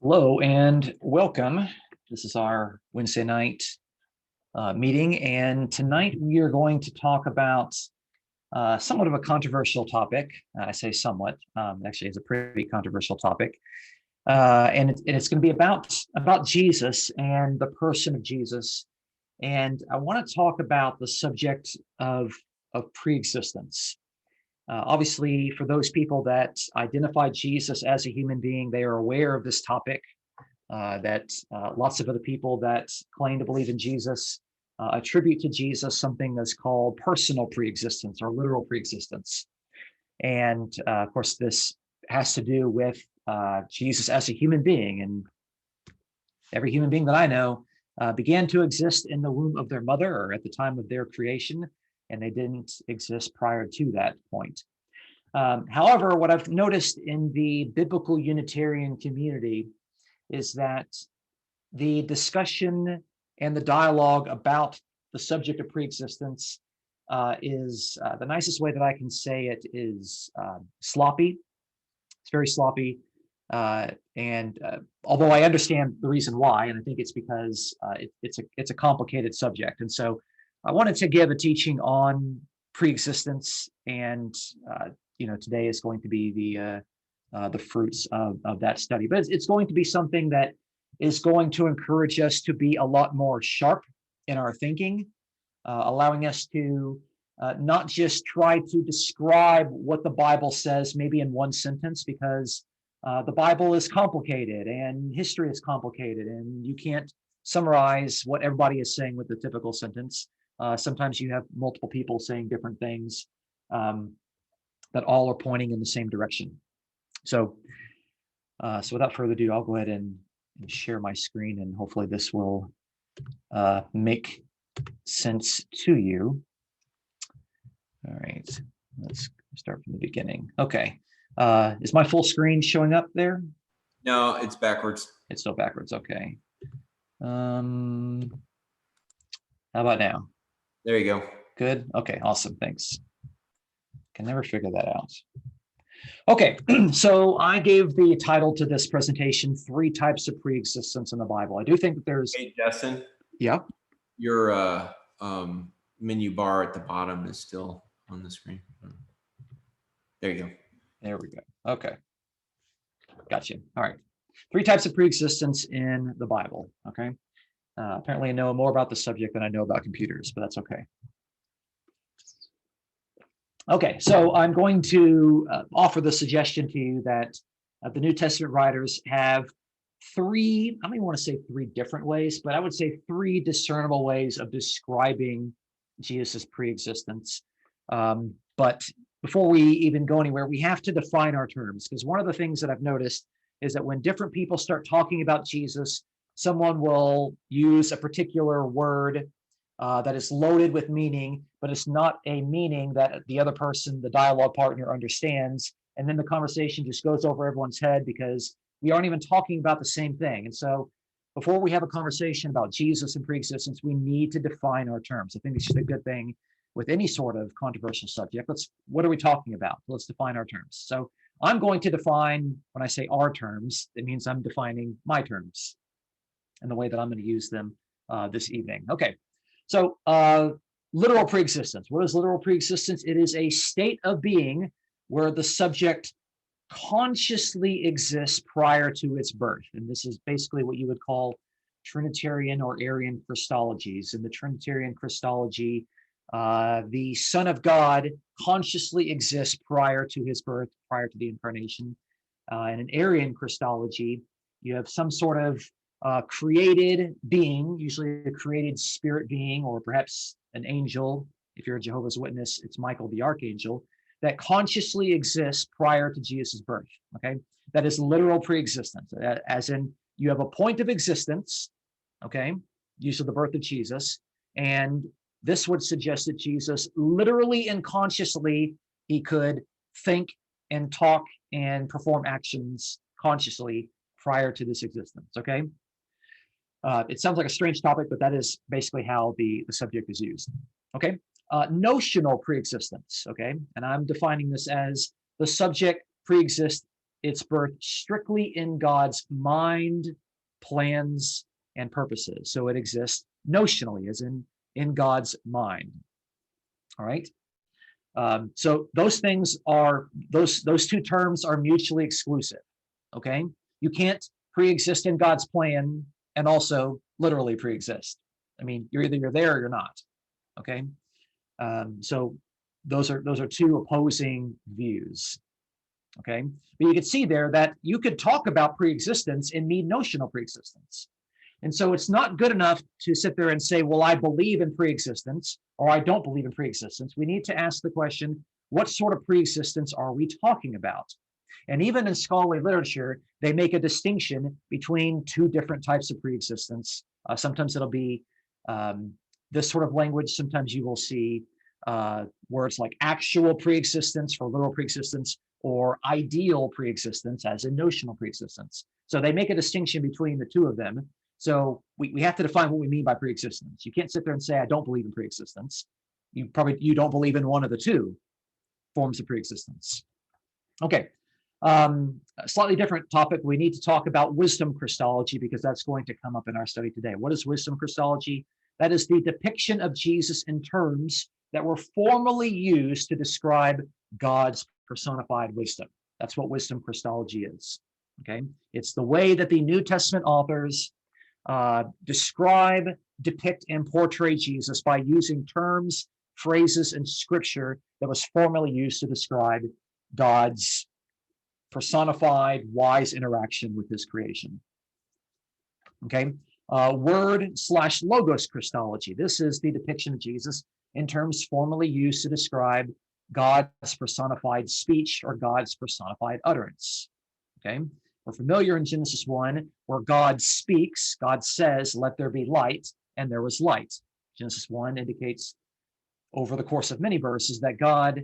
Hello and welcome. This is our Wednesday night meeting, and tonight we are going to talk about somewhat of a controversial topic. I say somewhat, actually, it's a pretty controversial topic, and it's going to be about Jesus and the person of Jesus. And I want to talk about the subject of preexistence. Obviously, for those people that identify Jesus as a human being, they are aware of this topic. That lots of other people that claim to believe in Jesus attribute to Jesus something that's called personal preexistence or literal preexistence. And of course, this has to do with Jesus as a human being. And every human being that I know began to exist in the womb of their mother or at the time of their creation, and they didn't exist prior to that point. However, what I've noticed in the biblical Unitarian community is that the discussion and the dialogue about the subject of preexistence is the nicest way that I can say it is sloppy. It's very sloppy. And although I understand the reason why, and I think it's because it's a complicated subject. And so I wanted to give a teaching on preexistence, and today is going to be the fruits of that study. But it's going to be something that is going to encourage us to be a lot more sharp in our thinking, allowing us to not just try to describe what the Bible says maybe in one sentence, because the Bible is complicated and history is complicated, and you can't summarize what everybody is saying with the typical sentence. Sometimes you have multiple people saying different things that all are pointing in the same direction. So without further ado, I'll go ahead and share my screen, and hopefully this will make sense to you. All right, let's start from the beginning. Okay, is my full screen showing up there? No, it's backwards. It's still backwards. Okay. How about now? There you go. Good. Okay, awesome. Thanks. Can never figure that out. Okay, so I gave the title to this presentation, 3 Types of Preexistence in the Bible. I do think that there's... Hey, Dustin. Yeah? Your menu bar at the bottom is still on the screen. There you go. There we go. Okay. Gotcha. All right. 3 types of preexistence in the Bible, okay? Apparently I know more about the subject than I know about computers, but that's okay. Okay, so I'm going to offer the suggestion to you that the New Testament writers have 3, I don't even want to say 3 different ways, but I would say 3 discernible ways of describing Jesus' preexistence. But before we even go anywhere, we have to define our terms, because one of the things that I've noticed is that when different people start talking about Jesus, someone will use a particular word that is loaded with meaning, but it's not a meaning that the other person, the dialogue partner, understands. And then the conversation just goes over everyone's head because we aren't even talking about the same thing. And so before we have a conversation about Jesus and preexistence, we need to define our terms. I think it's just a good thing with any sort of controversial subject. What are we talking about? Let's define our terms. So I'm going to define, when I say our terms, it means I'm defining my terms and the way that I'm going to use them this evening. Okay. So literal preexistence. What is literal preexistence? It is a state of being where the subject consciously exists prior to its birth. And this is basically what you would call Trinitarian or Arian Christologies. In the Trinitarian Christology, the Son of God consciously exists prior to his birth, prior to the Incarnation. In an Arian Christology, you have some sort of created being, usually a created spirit being, or perhaps an angel. If you're a Jehovah's Witness, it's Michael the Archangel, that consciously exists prior to Jesus' birth. Okay, that is literal preexistence, as in you have a point of existence. Okay, usually the birth of Jesus, and this would suggest that Jesus literally and consciously, he could think and talk and perform actions consciously prior to this existence. Okay. It sounds like a strange topic, but that is basically how the subject is used. Okay. Notional preexistence. Okay. And I'm defining this as the subject preexists its birth strictly in God's mind, plans, and purposes. So it exists notionally, as in God's mind. All right. So those things are, those two terms are mutually exclusive. Okay. You can't pre-exist in God's plan and also literally pre-exist. I mean, you're there or you're not. Okay. So those are two opposing views. Okay. But you can see there that you could talk about pre-existence and mean notional pre-existence. And so it's not good enough to sit there and say, well, I believe in pre-existence or I don't believe in pre-existence. We need to ask the question, what sort of pre-existence are we talking about? And even in scholarly literature, they make a distinction between two different types of pre-existence. Sometimes it'll be this sort of language. Sometimes you will see words like actual pre-existence for literal pre-existence or ideal pre-existence as in notional pre-existence. So they make a distinction between the two of them. So we have to define what we mean by pre-existence. You can't sit there and say, I don't believe in pre-existence. You don't believe in one of the two forms of pre-existence. Okay, a slightly different topic. We need to talk about wisdom Christology because that's going to come up in our study today. What is wisdom Christology? That is the depiction of Jesus in terms that were formally used to describe God's personified wisdom. That's what wisdom Christology is. Okay, it's the way that the New Testament authors describe, depict, and portray Jesus by using terms, phrases, and scripture that was formerly used to describe God's personified, wise interaction with his creation. Okay, word/logos Christology. This is the depiction of Jesus in terms formerly used to describe God's personified speech or God's personified utterance. Okay. We're familiar in Genesis 1, where God speaks, God says, let there be light, and there was light. Genesis 1 indicates over the course of many verses that God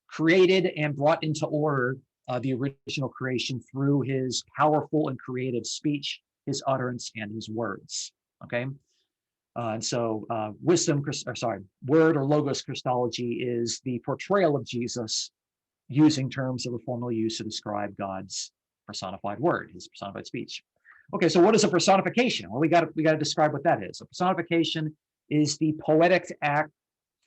created and brought into order the original creation through his powerful and creative speech, his utterance, and his words. Okay. And so word or logos Christology is the portrayal of Jesus using terms that were formerly used to describe God's personified word, his personified speech. Okay, so what is a personification? Well, we got to describe what that is. A personification is the poetic act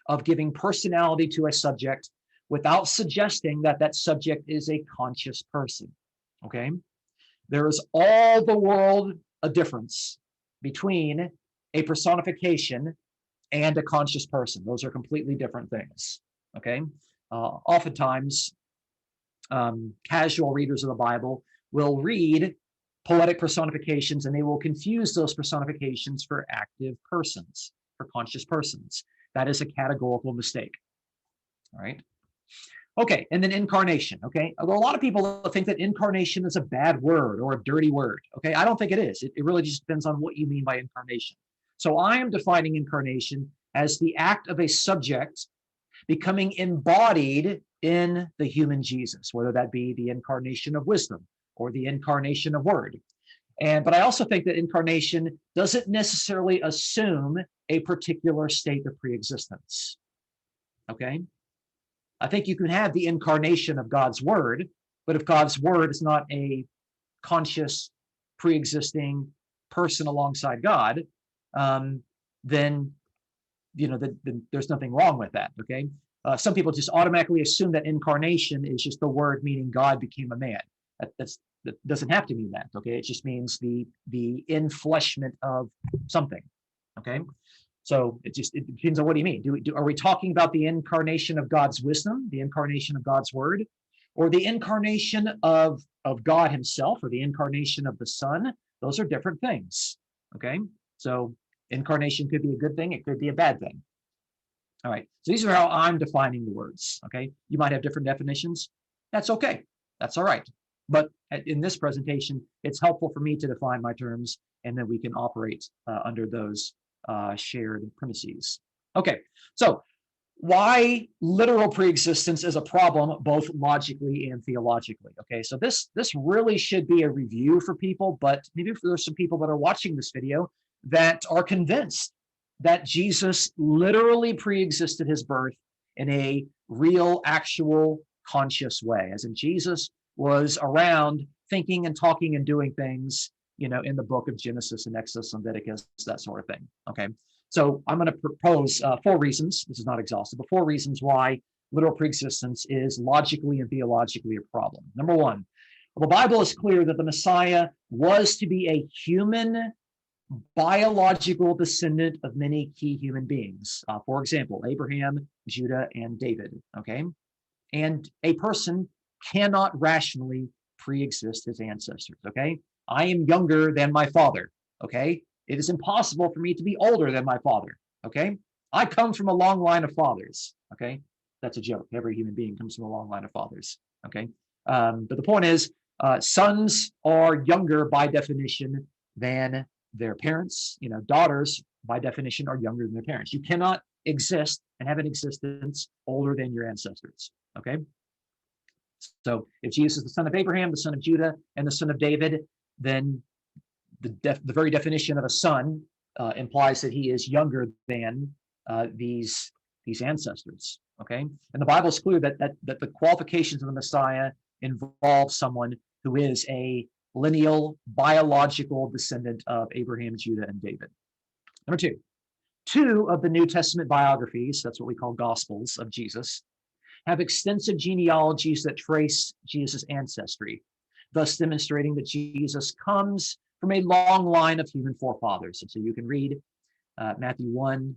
of giving personality to a subject without suggesting that that subject is a conscious person. Okay, there is all the world a difference between a personification and a conscious person. Those are completely different things. Okay, oftentimes casual readers of the Bible will read poetic personifications and they will confuse those personifications for active persons, for conscious persons. That is a categorical mistake. All right. Okay, and then incarnation. Okay, a lot of people think that incarnation is a bad word or a dirty word. Okay, I don't think it is. It really just depends on what you mean by incarnation. So I am defining incarnation as the act of a subject becoming embodied in the human Jesus, whether that be the incarnation of wisdom or the incarnation of word. But I also think that incarnation doesn't necessarily assume a particular state of preexistence. Okay, I think you can have the incarnation of God's word, but if God's word is not a conscious, pre-existing person alongside God, then there's nothing wrong with that. Okay, some people just automatically assume that incarnation is just the word meaning God became a man. That doesn't have to mean that. Okay, it just means the infleshment of something. Okay. So it depends on what do you mean. Are we talking about the incarnation of God's wisdom, the incarnation of God's word, or the incarnation of God himself, or the incarnation of the Son? Those are different things. Okay, so incarnation could be a good thing, it could be a bad thing. All right, so these are how I'm defining the words. Okay, you might have different definitions. That's okay. That's all right. But in this presentation, it's helpful for me to define my terms, and then we can operate under those shared premises. Okay, so why literal preexistence is a problem, both logically and theologically. Okay, so this really should be a review for people, but maybe there's some people that are watching this video that are convinced that Jesus literally preexisted his birth in a real, actual, conscious way, as in Jesus was around thinking and talking and doing things, in the book of Genesis and Exodus and Leviticus, that sort of thing. Okay. So I'm going to propose 4 reasons. This is not exhaustive, but 4 reasons why literal preexistence is logically and theologically a problem. Number 1, the Bible is clear that the Messiah was to be a human, biological descendant of many key human beings. For example, Abraham, Judah, and David. Okay. And a person cannot rationally pre-exist his ancestors. Okay. I am younger than my father. Okay. It is impossible for me to be older than my father. Okay. I come from a long line of fathers. Okay. That's a joke. Every human being comes from a long line of fathers. Okay. But the point is, sons are younger by definition than their parents. Daughters by definition are younger than their parents. You cannot exist and have an existence older than your ancestors. Okay. So if Jesus is the son of Abraham, the son of Judah, and the son of David, then the very definition of a son implies that he is younger than these ancestors. Okay, and the Bible is clear that the qualifications of the Messiah involve someone who is a lineal, biological descendant of Abraham, Judah, and David. Number 2, 2 of the New Testament biographies, that's what we call Gospels of Jesus, have extensive genealogies that trace Jesus' ancestry, thus demonstrating that Jesus comes from a long line of human forefathers. And so you can read Matthew 1,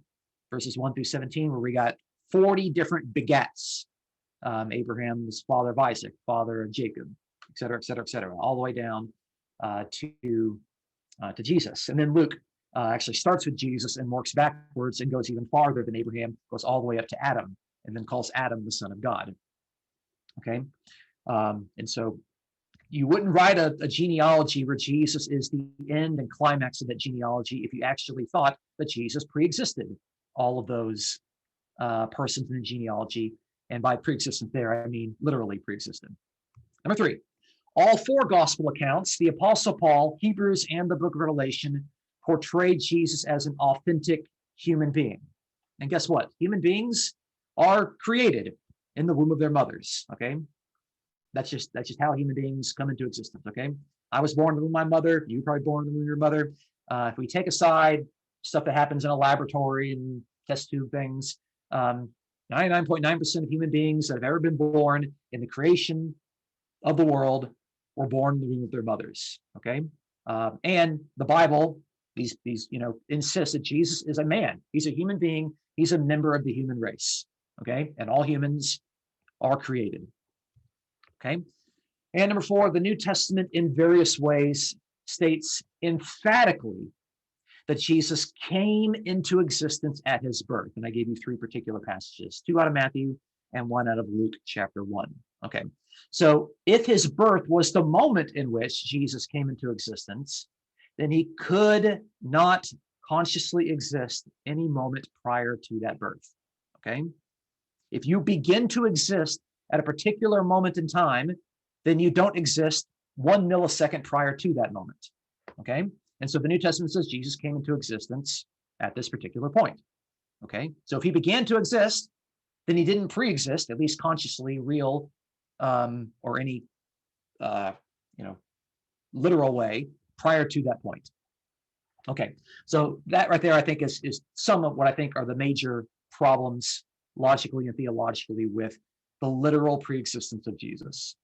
verses 1 through 17, where we got 40 different begats. Abraham's father of Isaac, father of Jacob, et cetera, et cetera, et cetera, all the way down to Jesus. And then Luke actually starts with Jesus and works backwards and goes even farther than Abraham, goes all the way up to Adam, and then calls Adam the son of God. Okay, and so you wouldn't write a genealogy where Jesus is the end and climax of that genealogy if you actually thought that Jesus pre-existed all of those persons in the genealogy. And by pre-existent there, I mean literally pre-existed. Number 3, all 4 gospel accounts, the Apostle Paul, Hebrews, and the book of Revelation, portray Jesus as an authentic human being. And guess what? Human beings are created in the womb of their mothers. Okay. That's just how human beings come into existence. Okay. I was born in the womb of my mother. You were probably born in the womb of your mother. If we take aside stuff that happens in a laboratory and test tube things, 99.9% of human beings that have ever been born in the creation of the world were born in the womb of their mothers. Okay. And the Bible, these insists that Jesus is a man. He's a human being. He's a member of the human race. Okay. And all humans are created. Okay. And number 4, the New Testament in various ways states emphatically that Jesus came into existence at his birth. And I gave you 3 particular passages, 2 out of Matthew and 1 out of Luke chapter 1. Okay. So if his birth was the moment in which Jesus came into existence, then he could not consciously exist any moment prior to that birth. Okay. If you begin to exist at a particular moment in time, then you don't exist 1 millisecond prior to that moment. Okay. And so the New Testament says Jesus came into existence at this particular point. Okay. So if he began to exist, then he didn't pre-exist, at least consciously, real, or any, literal way prior to that point. Okay. So that right there, I think is some of what I think are the major problems logically and theologically with the literal pre-existence of Jesus.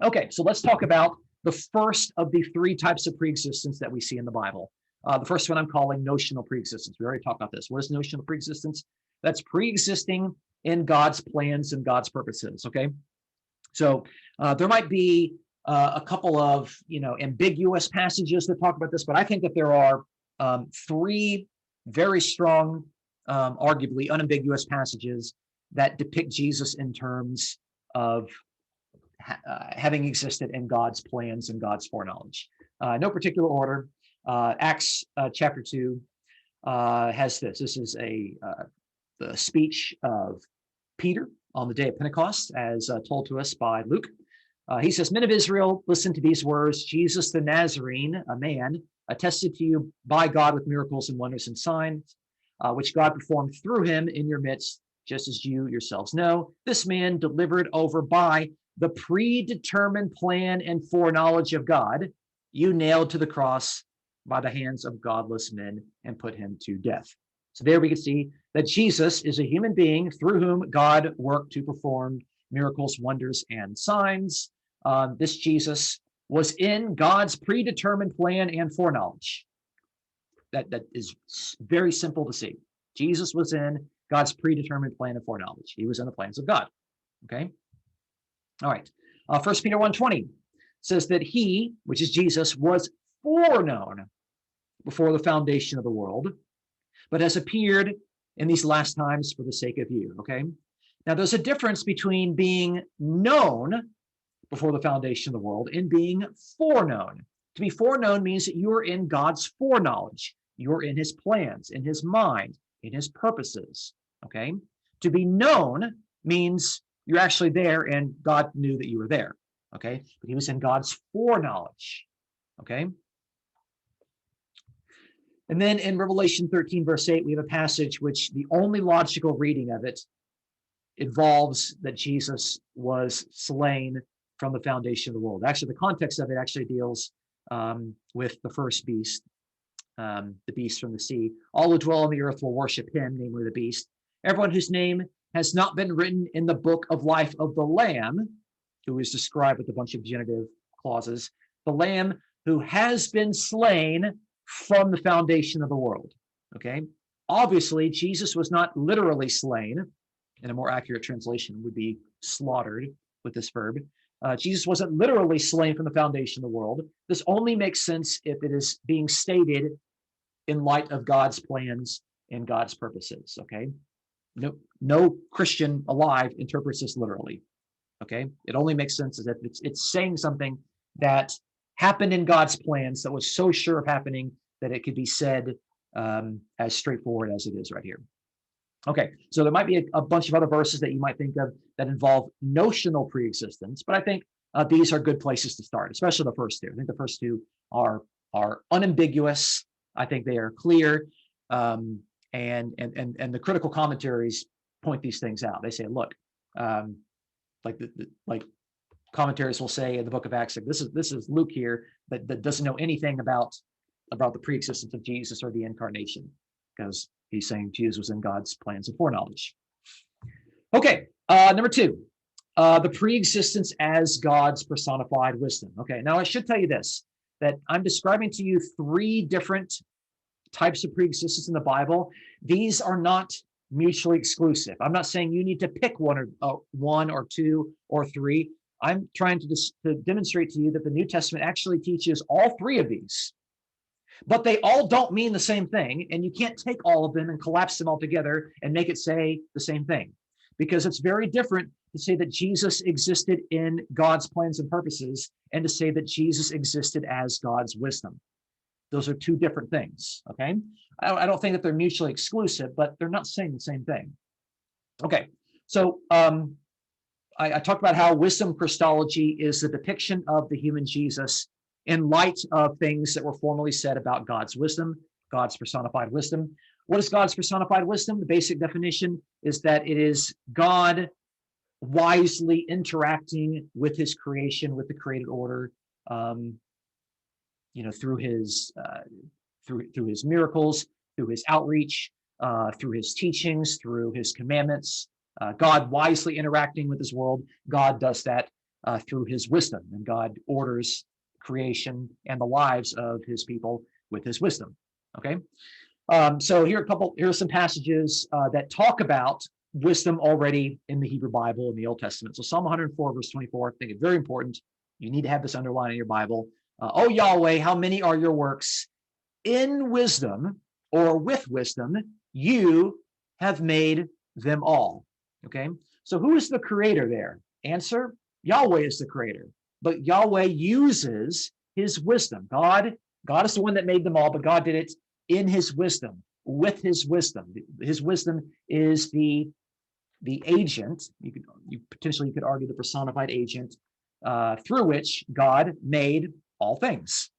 Okay. So let's talk about the first of the 3 types of pre-existence that we see in the Bible. The first one I'm calling notional pre-existence. We already talked about this. What is notional pre-existence? That's pre-existing in God's plans and God's purposes. Okay. So there might be a couple of, ambiguous passages that talk about this, but I think that there are 3 very strong, arguably unambiguous passages that depict Jesus in terms of having existed in God's plans and God's foreknowledge. No particular order. Acts chapter 2 has this. This is the speech of Peter on the day of Pentecost, as told to us by Luke. He says, "Men of Israel, listen to these words. Jesus the Nazarene, a man, attested to you by God with miracles and wonders and signs, which God performed through him in your midst, just as you yourselves know, this man delivered over by the predetermined plan and foreknowledge of God, you nailed to the cross by the hands of godless men and put him to death. So there we can see that Jesus is a human being through whom God worked to perform miracles, wonders, and signs. This Jesus was in God's predetermined plan and foreknowledge. That is very simple to see. Jesus was in God's predetermined plan and foreknowledge. He was in the plans of God. Okay. All right. 1 Peter 1:20 says that he, which is Jesus, was foreknown before the foundation of the world, but has appeared in these last times for the sake of you. Okay. Now there's a difference between being known before the foundation of the world and being foreknown. To be foreknown means that you're in God's foreknowledge. You're in his plans, in his mind, in his purposes. Okay. To be known means you're actually there and God knew that you were there. Okay. But he was in God's foreknowledge. Okay. And then in Revelation 13, verse 8, we have a passage which the only logical reading of it involves that Jesus was slain from the foundation of the world. Actually, the context of it actually deals with the first beast, the beast from the sea. All who dwell on the earth will worship him, namely the beast. Everyone whose name has not been written in the book of life of the Lamb, who is described with a bunch of genitive clauses, the Lamb who has been slain from the foundation of the world. Okay. Obviously, Jesus was not literally slain, and a more accurate translation would be slaughtered with this verb. Jesus wasn't literally slain from the foundation of the world. This only makes sense if it is being stated in light of God's plans and God's purposes. Okay. No Christian alive interprets this literally. Okay. It only makes sense as if it's saying something that happened in God's plans that was so sure of happening that it could be said as straightforward as it is right here. Okay, so there might be a bunch of other verses that you might think of that involve notional pre-existence, but I think these are good places to start, especially the first two. I think the first two are unambiguous. I think they are clear, and the critical commentaries point these things out. They say, look, like commentaries will say in the book of Acts, like, this is Luke here that doesn't know anything about the pre-existence of Jesus or the incarnation, because he's saying Jesus was in God's plans of foreknowledge. Okay, number two, the pre-existence as God's personified wisdom. Okay, now I should tell you this, that I'm describing to you three different types of pre-existence in the Bible. These are not mutually exclusive. I'm not saying you need to pick one or two or three. I'm trying to demonstrate to you that the New Testament actually teaches all three of these. But they all don't mean the same thing, and you can't take all of them and collapse them all together and make it say the same thing, because it's very different to say that Jesus existed in God's plans and purposes and to say that Jesus existed as God's wisdom. Those are two different things, okay? I don't think that they're mutually exclusive, but they're not saying the same thing. Okay, so I talked about how wisdom Christology is the depiction of the human Jesus in light of things that were formerly said about God's wisdom, God's personified wisdom. What is God's personified wisdom? The basic definition is that it is God wisely interacting with his creation, with the created order, through his miracles, through his outreach, through his teachings, through his commandments. God wisely interacting with his world. God does that through his wisdom, and God orders creation and the lives of his people with his wisdom. Okay, so here are some passages that talk about wisdom already in the Hebrew Bible in the Old Testament. So Psalm 104 verse 24, I think it's very important. You need to have this underlined in your Bible. Oh Yahweh, how many are your works? In wisdom or with wisdom, you have made them all. Okay, so who is the creator there? Answer, Yahweh is the creator. But Yahweh uses his wisdom. God is the one that made them all, but God did it in his wisdom, with his wisdom. His wisdom is the agent. You could argue the personified agent through which God made all things.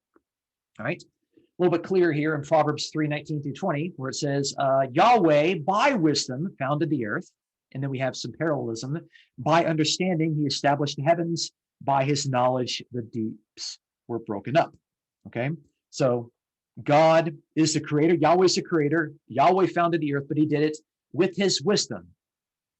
All right. A little bit clearer here in Proverbs 3:19 through 20, where it says, Yahweh by wisdom founded the earth. And then we have some parallelism. By understanding, he established the heavens. By his knowledge, the deeps were broken up. Okay, so God is the creator. Yahweh is the creator. Yahweh founded the earth, but he did it with his wisdom.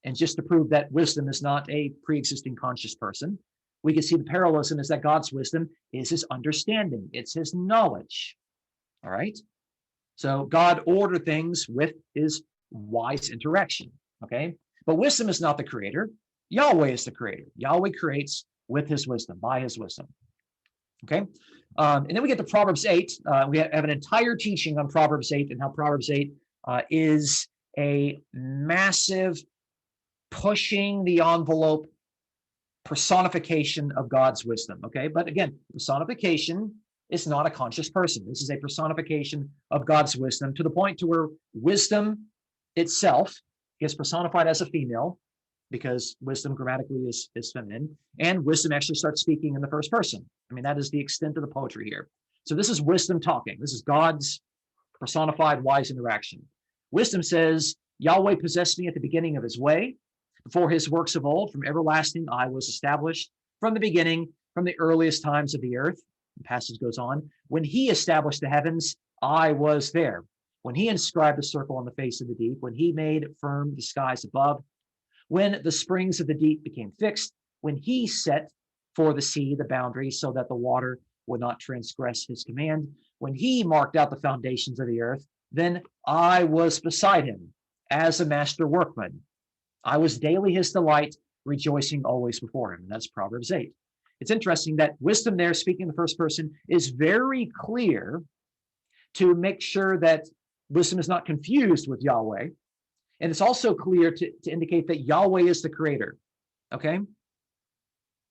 And just to prove that wisdom is not a pre-existing conscious person, we can see the parallelism is that God's wisdom is his understanding. It's his knowledge. All right. So God ordered things with his wise interaction. Okay. But wisdom is not the creator. Yahweh is the creator. Yahweh creates with his wisdom, by his wisdom. Okay. And then we get to Proverbs 8. We have an entire teaching on Proverbs 8 and how Proverbs 8 is a massive pushing the envelope personification of God's wisdom. Okay. But again, personification is not a conscious person. This is a personification of God's wisdom to the point to where wisdom itself is personified as a female, because wisdom grammatically is feminine, and wisdom actually starts speaking in the first person. I mean, that is the extent of the poetry here. So this is wisdom talking. This is God's personified wise interaction. Wisdom says, Yahweh possessed me at the beginning of his way, before his works of old, from everlasting I was established, from the beginning, from the earliest times of the earth. The passage goes on, when he established the heavens, I was there. When he inscribed the circle on the face of the deep, when he made firm the skies above, when the springs of the deep became fixed, when he set for the sea the boundary so that the water would not transgress his command, when he marked out the foundations of the earth, then I was beside him as a master workman. I was daily his delight, rejoicing always before him. And that's Proverbs 8. It's interesting that wisdom there, speaking in the first person, is very clear to make sure that wisdom is not confused with Yahweh. And it's also clear to indicate that Yahweh is the creator. Okay?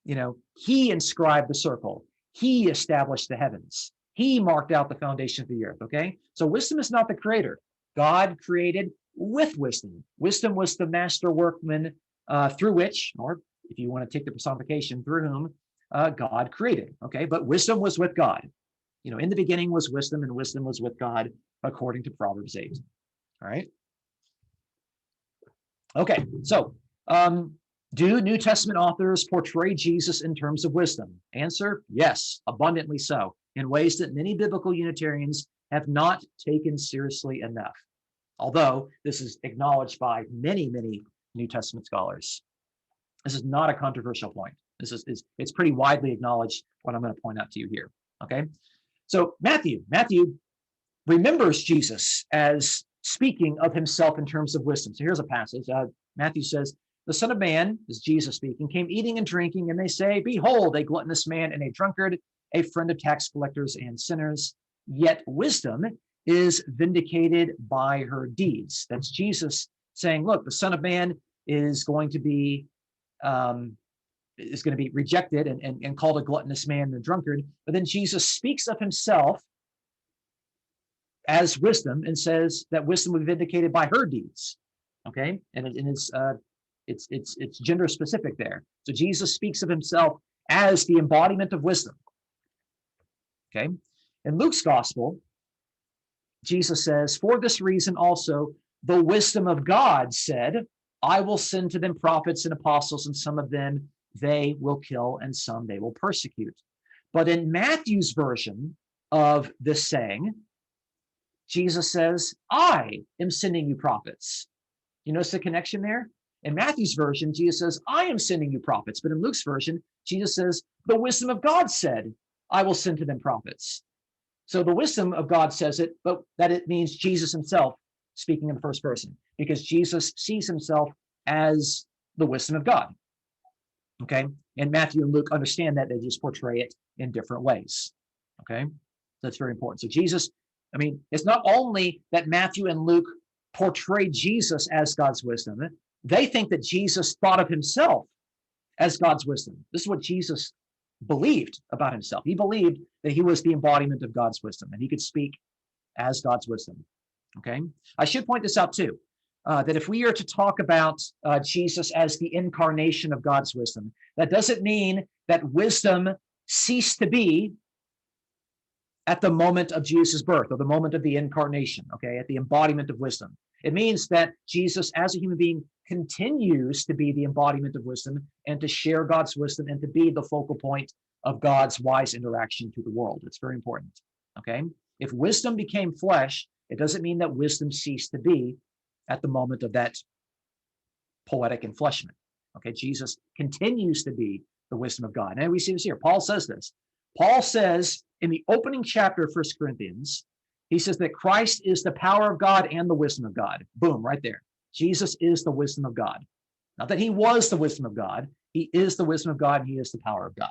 You know, he inscribed the circle. He established the heavens. He marked out the foundation of the earth. Okay? So wisdom is not the creator. God created with wisdom. Wisdom was the master workman through which, or if you want to take the personification, through whom God created. Okay? But wisdom was with God. You know, in the beginning was wisdom, and wisdom was with God, according to Proverbs 8. All right? Okay, so do New Testament authors portray Jesus in terms of wisdom? Answer, yes, abundantly so, in ways that many biblical Unitarians have not taken seriously enough. Although this is acknowledged by many, many New Testament scholars. This is not a controversial point. It's pretty widely acknowledged what I'm going to point out to you here. Okay, so Matthew remembers Jesus as speaking of himself in terms of wisdom. So here's a passage. Matthew says, the Son of Man, is Jesus speaking, came eating and drinking, and they say, behold, a gluttonous man and a drunkard, a friend of tax collectors and sinners. Yet wisdom is vindicated by her deeds. That's Jesus saying, look, the Son of Man is going to be rejected and called a gluttonous man and a drunkard. But then Jesus speaks of himself as wisdom and says that wisdom will be vindicated by her deeds. Okay, and it's gender specific there. So Jesus speaks of himself as the embodiment of wisdom. Okay, in Luke's gospel, Jesus says, for this reason also the wisdom of God said, I will send to them prophets and apostles, and some of them they will kill, and some they will persecute. But in Matthew's version of this saying, Jesus says, I am sending you prophets. You notice the connection there? In Matthew's version, Jesus says, I am sending you prophets. But in Luke's version, Jesus says, the wisdom of God said, I will send to them prophets. So the wisdom of God says it, but that it means Jesus himself speaking in the first person, because Jesus sees himself as the wisdom of God. Okay? And Matthew and Luke understand that, they just portray it in different ways. Okay? That's very important. So Jesus, I mean, it's not only that Matthew and Luke portray Jesus as God's wisdom, they think that Jesus thought of himself as God's wisdom. This is what Jesus believed about himself. He believed that he was the embodiment of God's wisdom, and he could speak as God's wisdom. Okay? I should point this out too, that if we are to talk about Jesus as the incarnation of God's wisdom, that doesn't mean that wisdom ceased to be at the moment of Jesus' birth, or the moment of the incarnation, okay, at the embodiment of wisdom. It means that Jesus, as a human being, continues to be the embodiment of wisdom and to share God's wisdom and to be the focal point of God's wise interaction to the world. It's very important, okay? If wisdom became flesh, it doesn't mean that wisdom ceased to be at the moment of that poetic enfleshment, okay? Jesus continues to be the wisdom of God. And we see this here. Paul says this. Paul says in the opening chapter of 1 Corinthians, he says that Christ is the power of God and the wisdom of God. Boom, right there. Jesus is the wisdom of God. Not that he was the wisdom of God. He is the wisdom of God and he is the power of God.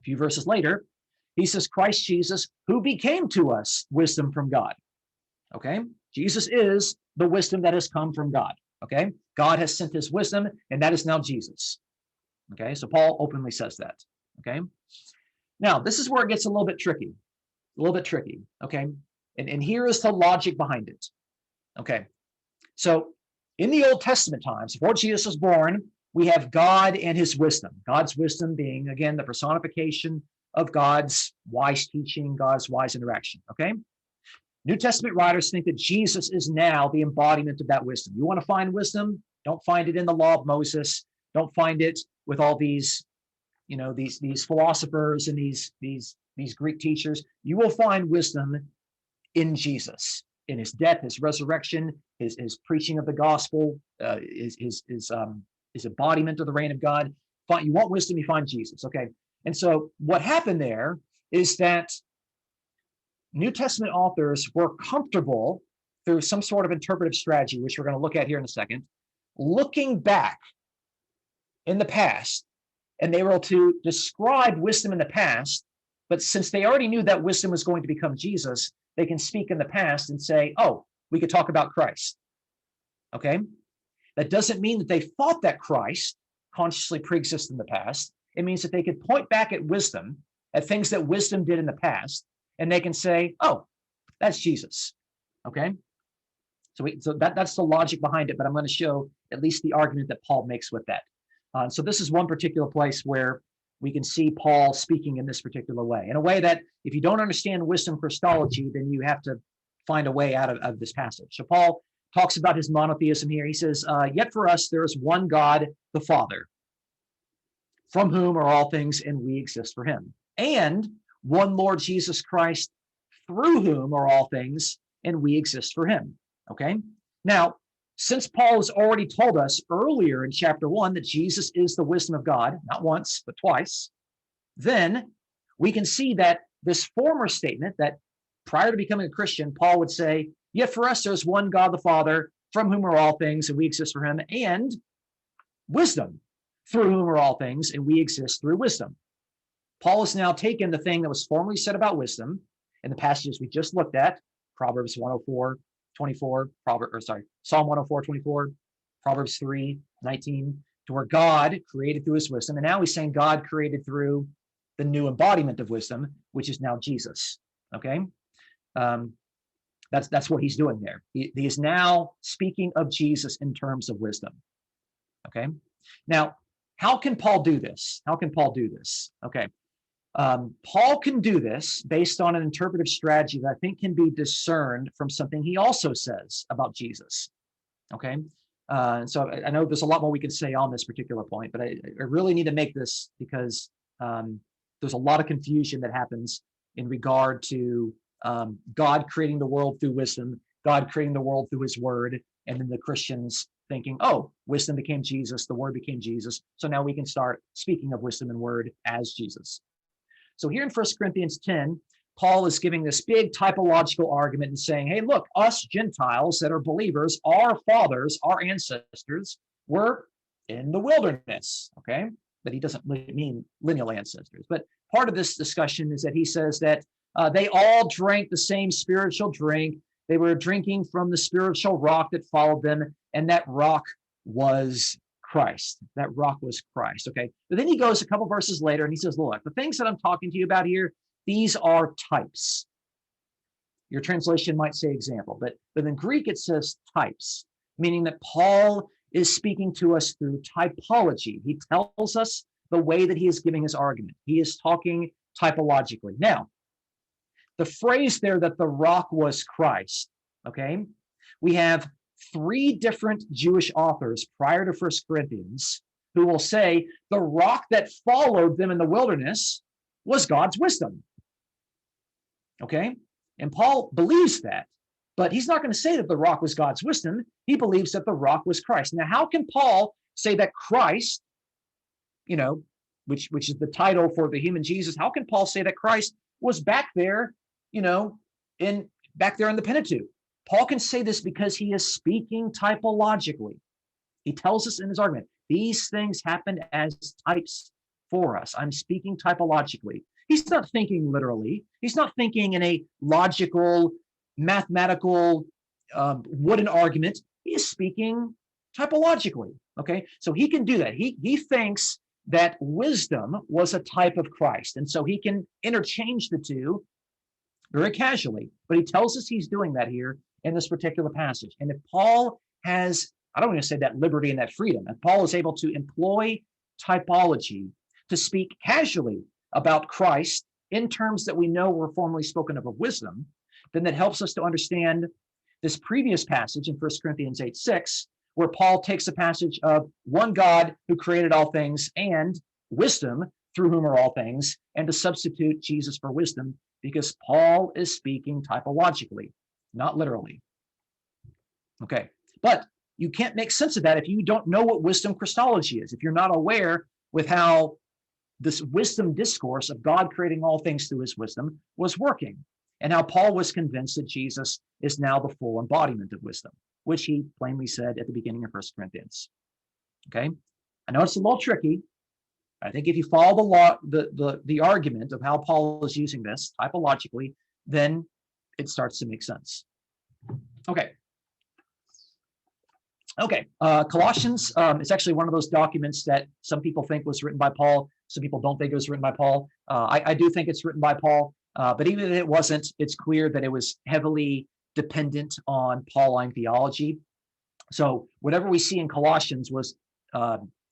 A few verses later, he says, Christ Jesus, who became to us wisdom from God. Okay? Jesus is the wisdom that has come from God. Okay? God has sent his wisdom, and that is now Jesus. Okay? So Paul openly says that. Okay? Now, this is where it gets a little bit tricky. Okay? And here is the logic behind it. Okay? So in the Old Testament times, before Jesus was born, we have God and his wisdom. God's wisdom being, again, the personification of God's wise teaching, God's wise interaction. Okay? New Testament writers think that Jesus is now the embodiment of that wisdom. You want to find wisdom? Don't find it in the law of Moses. Don't find it with all these, these philosophers and these Greek teachers. You will find wisdom in Jesus, in his death, his resurrection, his preaching of the gospel, his embodiment of the reign of God. You want wisdom, you find Jesus. Okay. And so what happened there is that New Testament authors were comfortable through some sort of interpretive strategy, which we're going to look at here in a second, looking back in the past, and they were able to describe wisdom in the past, but since they already knew that wisdom was going to become Jesus, they can speak in the past and say, oh, we could talk about Christ. Okay? That doesn't mean that they thought that Christ consciously pre-existed in the past. It means that they could point back at wisdom, at things that wisdom did in the past, and they can say, oh, that's Jesus. Okay? So that's the logic behind it, but I'm going to show at least the argument that Paul makes with that. So this is one particular place where we can see Paul speaking in this particular way, in a way that if you don't understand wisdom Christology, then you have to find a way out of this passage. So Paul talks about his monotheism here. He says, yet for us, there is one God, the Father, from whom are all things, and we exist for him. And one Lord Jesus Christ, through whom are all things, and we exist for him. Okay? Now, since Paul has already told us earlier in chapter 1 that Jesus is the wisdom of God, not once, but twice, then we can see that this former statement that prior to becoming a Christian, Paul would say, yet for us there's one God the Father, from whom are all things, and we exist for him, and wisdom, through whom are all things, and we exist through wisdom. Paul has now taken the thing that was formerly said about wisdom in the passages we just looked at, Proverbs 104:24, Psalm 104:24, Proverbs 3:19, to where God created through his wisdom. And now he's saying God created through the new embodiment of wisdom, which is now Jesus. Okay? That's what he's doing there. He is now speaking of Jesus in terms of wisdom. Okay? Now, how can Paul do this? Okay. Paul can do this based on an interpretive strategy that I think can be discerned from something he also says about Jesus. Okay. So I know there's a lot more we can say on this particular point, but I really need to make this because there's a lot of confusion that happens in regard to God creating the world through wisdom, God creating the world through his word, and then the Christians thinking, oh, wisdom became Jesus, the word became Jesus, so now we can start speaking of wisdom and word as Jesus. So here in 1 Corinthians 10, Paul is giving this big typological argument and saying, hey, look, us Gentiles that are believers, our fathers, our ancestors were in the wilderness, okay? But he doesn't mean lineal ancestors. But part of this discussion is that he says that they all drank the same spiritual drink. They were drinking from the spiritual rock that followed them, and that rock was Christ. That rock was Christ, okay? But then he goes a couple verses later and he says, look, the things that I'm talking to you about here, these are types. Your translation might say example, but in Greek it says types, meaning that Paul is speaking to us through typology. He tells us the way that he is giving his argument. He is talking typologically. Now, the phrase there that the rock was Christ, okay? We have three different Jewish authors prior to 1 Corinthians who will say the rock that followed them in the wilderness was God's wisdom. Okay? And Paul believes that, but he's not going to say that the rock was God's wisdom. He believes that the rock was Christ. Now, how can Paul say that Christ, which is the title for the human Jesus, how can Paul say that Christ was back there, back there in the Pentateuch? Paul can say this because he is speaking typologically. He tells us in his argument, these things happened as types for us. I'm speaking typologically. He's not thinking literally. He's not thinking in a logical, mathematical, wooden argument. He is speaking typologically. Okay, so he can do that. He thinks that wisdom was a type of Christ, and so he can interchange the two very casually. But he tells us he's doing that here in this particular passage. And if Paul has, I don't want to say that liberty and that freedom, if Paul is able to employ typology to speak casually about Christ in terms that we know were formerly spoken of wisdom, then that helps us to understand this previous passage in 1 Corinthians 8:6, where Paul takes a passage of one God who created all things and wisdom through whom are all things, and to substitute Jesus for wisdom, because Paul is speaking typologically, not literally. Okay, but you can't make sense of that if you don't know what wisdom Christology is, if you're not aware with how this wisdom discourse of God creating all things through his wisdom was working, and how Paul was convinced that Jesus is now the full embodiment of wisdom, which he plainly said at the beginning of 1 Corinthians. Okay, I know it's a little tricky. I think if you follow the argument of how Paul is using this typologically, then it starts to make sense. Okay. Colossians is actually one of those documents that some people think was written by Paul. Some people don't think it was written by Paul. I do think it's written by Paul, but even if it wasn't, it's clear that it was heavily dependent on Pauline theology. So whatever we see in Colossians was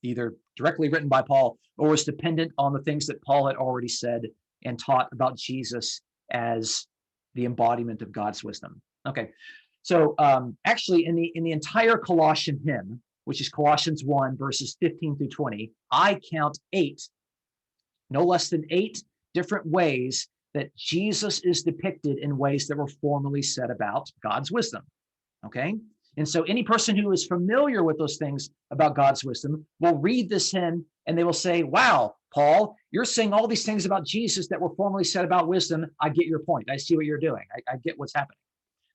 either directly written by Paul or was dependent on the things that Paul had already said and taught about Jesus as the embodiment of God's wisdom. Okay, so actually in the entire Colossian hymn, which is Colossians 1, verses 15 through 20, I count 8, no less than 8 different ways that Jesus is depicted in ways that were formerly said about God's wisdom. Okay, and so any person who is familiar with those things about God's wisdom will read this hymn and they will say, wow, Paul, you're saying all these things about Jesus that were formerly said about wisdom. I get your point. I see what you're doing. I get what's happening.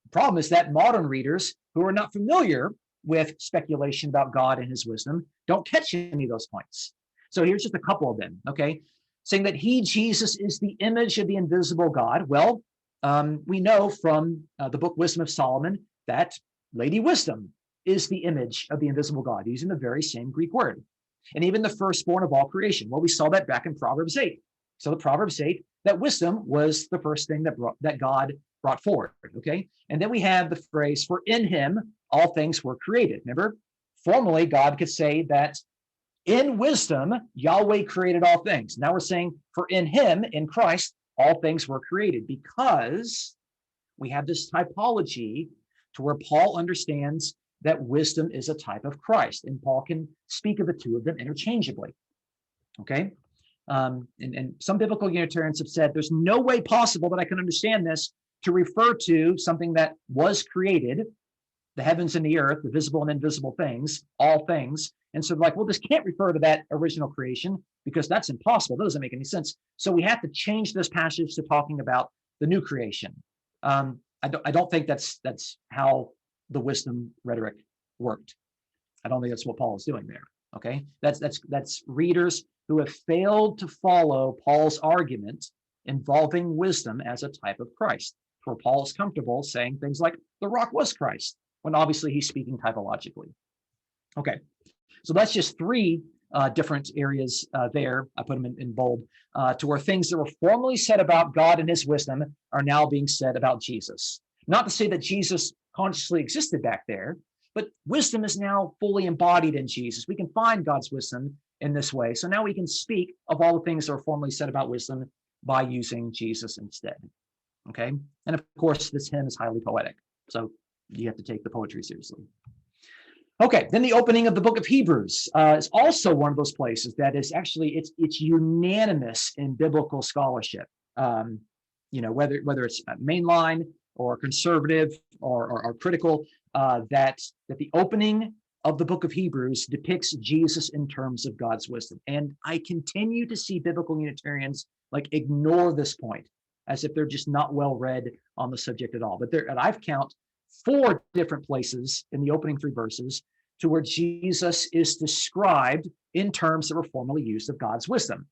The problem is that modern readers who are not familiar with speculation about God and his wisdom don't catch any of those points. So here's just a couple of them, okay? Saying that he, Jesus, is the image of the invisible God. Well, we know from the book Wisdom of Solomon that Lady Wisdom is the image of the invisible God, using the very same Greek word. And even the firstborn of all creation. Well, we saw that back in Proverbs 8. So the Proverbs 8, that wisdom was the first thing that God brought forward, okay? And then we have the phrase, for in him all things were created. Remember, formerly God could say that in wisdom, Yahweh created all things. Now we're saying, for in him, in Christ, all things were created, because we have this typology to where Paul understands that wisdom is a type of Christ, and Paul can speak of the two of them interchangeably, okay? And some biblical Unitarians have said, there's no way possible that I can understand this to refer to something that was created, the heavens and the earth, the visible and invisible things, all things. And so like, well, this can't refer to that original creation because that's impossible. That doesn't make any sense. So we have to change this passage to talking about the new creation. I don't think that's how the wisdom rhetoric worked. I don't think that's what Paul is doing there. Okay, that's readers who have failed to follow Paul's argument involving wisdom as a type of Christ, where Paul is comfortable saying things like the rock was Christ, when obviously he's speaking typologically. Okay, so that's just 3 different areas there. I put them in bold, to where things that were formerly said about God and his wisdom are now being said about Jesus. Not to say that Jesus consciously existed back there, but wisdom is now fully embodied in Jesus. We can find God's wisdom in this way. So now we can speak of all the things that were formerly said about wisdom by using Jesus instead. Okay, and of course, this hymn is highly poetic. So you have to take the poetry seriously. Okay, then the opening of the book of Hebrews is also one of those places that is actually, it's unanimous in biblical scholarship. Whether it's mainline or conservative or critical, that the opening of the book of Hebrews depicts Jesus in terms of God's wisdom. And I continue to see biblical Unitarians ignore this point as if they're just not well read on the subject at all. But I've count 4 different places in the opening 3 verses to where Jesus is described in terms that were formerly used of God's wisdom.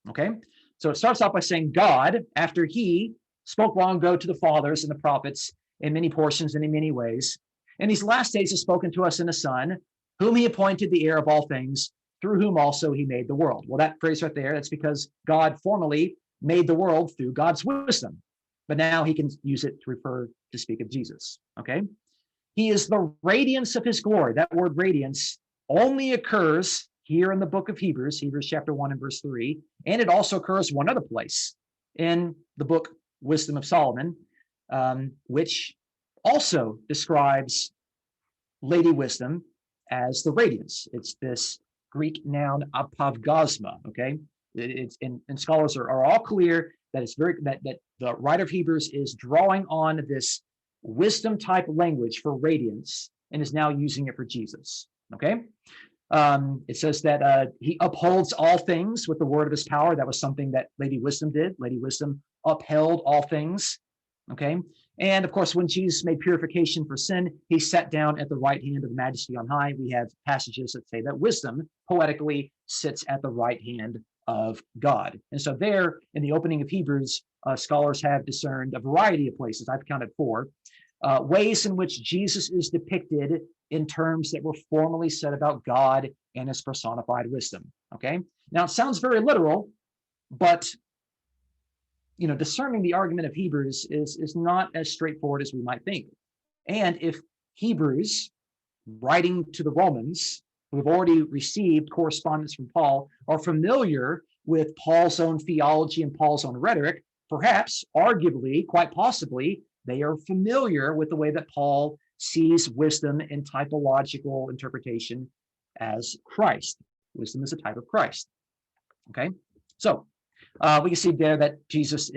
Okay, so it starts off by saying God, after he spoke long ago to the fathers and the prophets in many portions and in many ways, in these last days has spoken to us in the Son, whom he appointed the heir of all things, through whom also he made the world. Well, that phrase right there, that's because God formerly made the world through God's wisdom, but now he can use it to speak of Jesus. Okay, he is the radiance of his glory. That word radiance only occurs here in the book of Hebrews chapter 1 and verse 3, and it also occurs one other place in the book Wisdom of Solomon, which also describes Lady Wisdom as the radiance. It's this Greek noun apavgasma. Okay, and scholars are all clear that it's that the writer of Hebrews is drawing on this wisdom type language for radiance and is now using it for Jesus. Okay. It says that he upholds all things with the word of his power. That was something that Lady Wisdom did. Lady Wisdom upheld all things. Okay. And of course, when Jesus made purification for sin, he sat down at the right hand of the Majesty on high. We have passages that say that wisdom poetically sits at the right hand of God. And so there in the opening of Hebrews, scholars have discerned a variety of places. I've counted 4 ways in which Jesus is depicted in terms that were formerly said about God and his personified wisdom. Okay. Now it sounds very literal, but discerning the argument of Hebrews is not as straightforward as we might think. And if Hebrews, writing to the Romans, who have already received correspondence from Paul, are familiar with Paul's own theology and Paul's own rhetoric, perhaps, arguably, quite possibly, they are familiar with the way that Paul sees wisdom in typological interpretation as Christ. Wisdom is a type of Christ. Okay, so we can see there that Jesus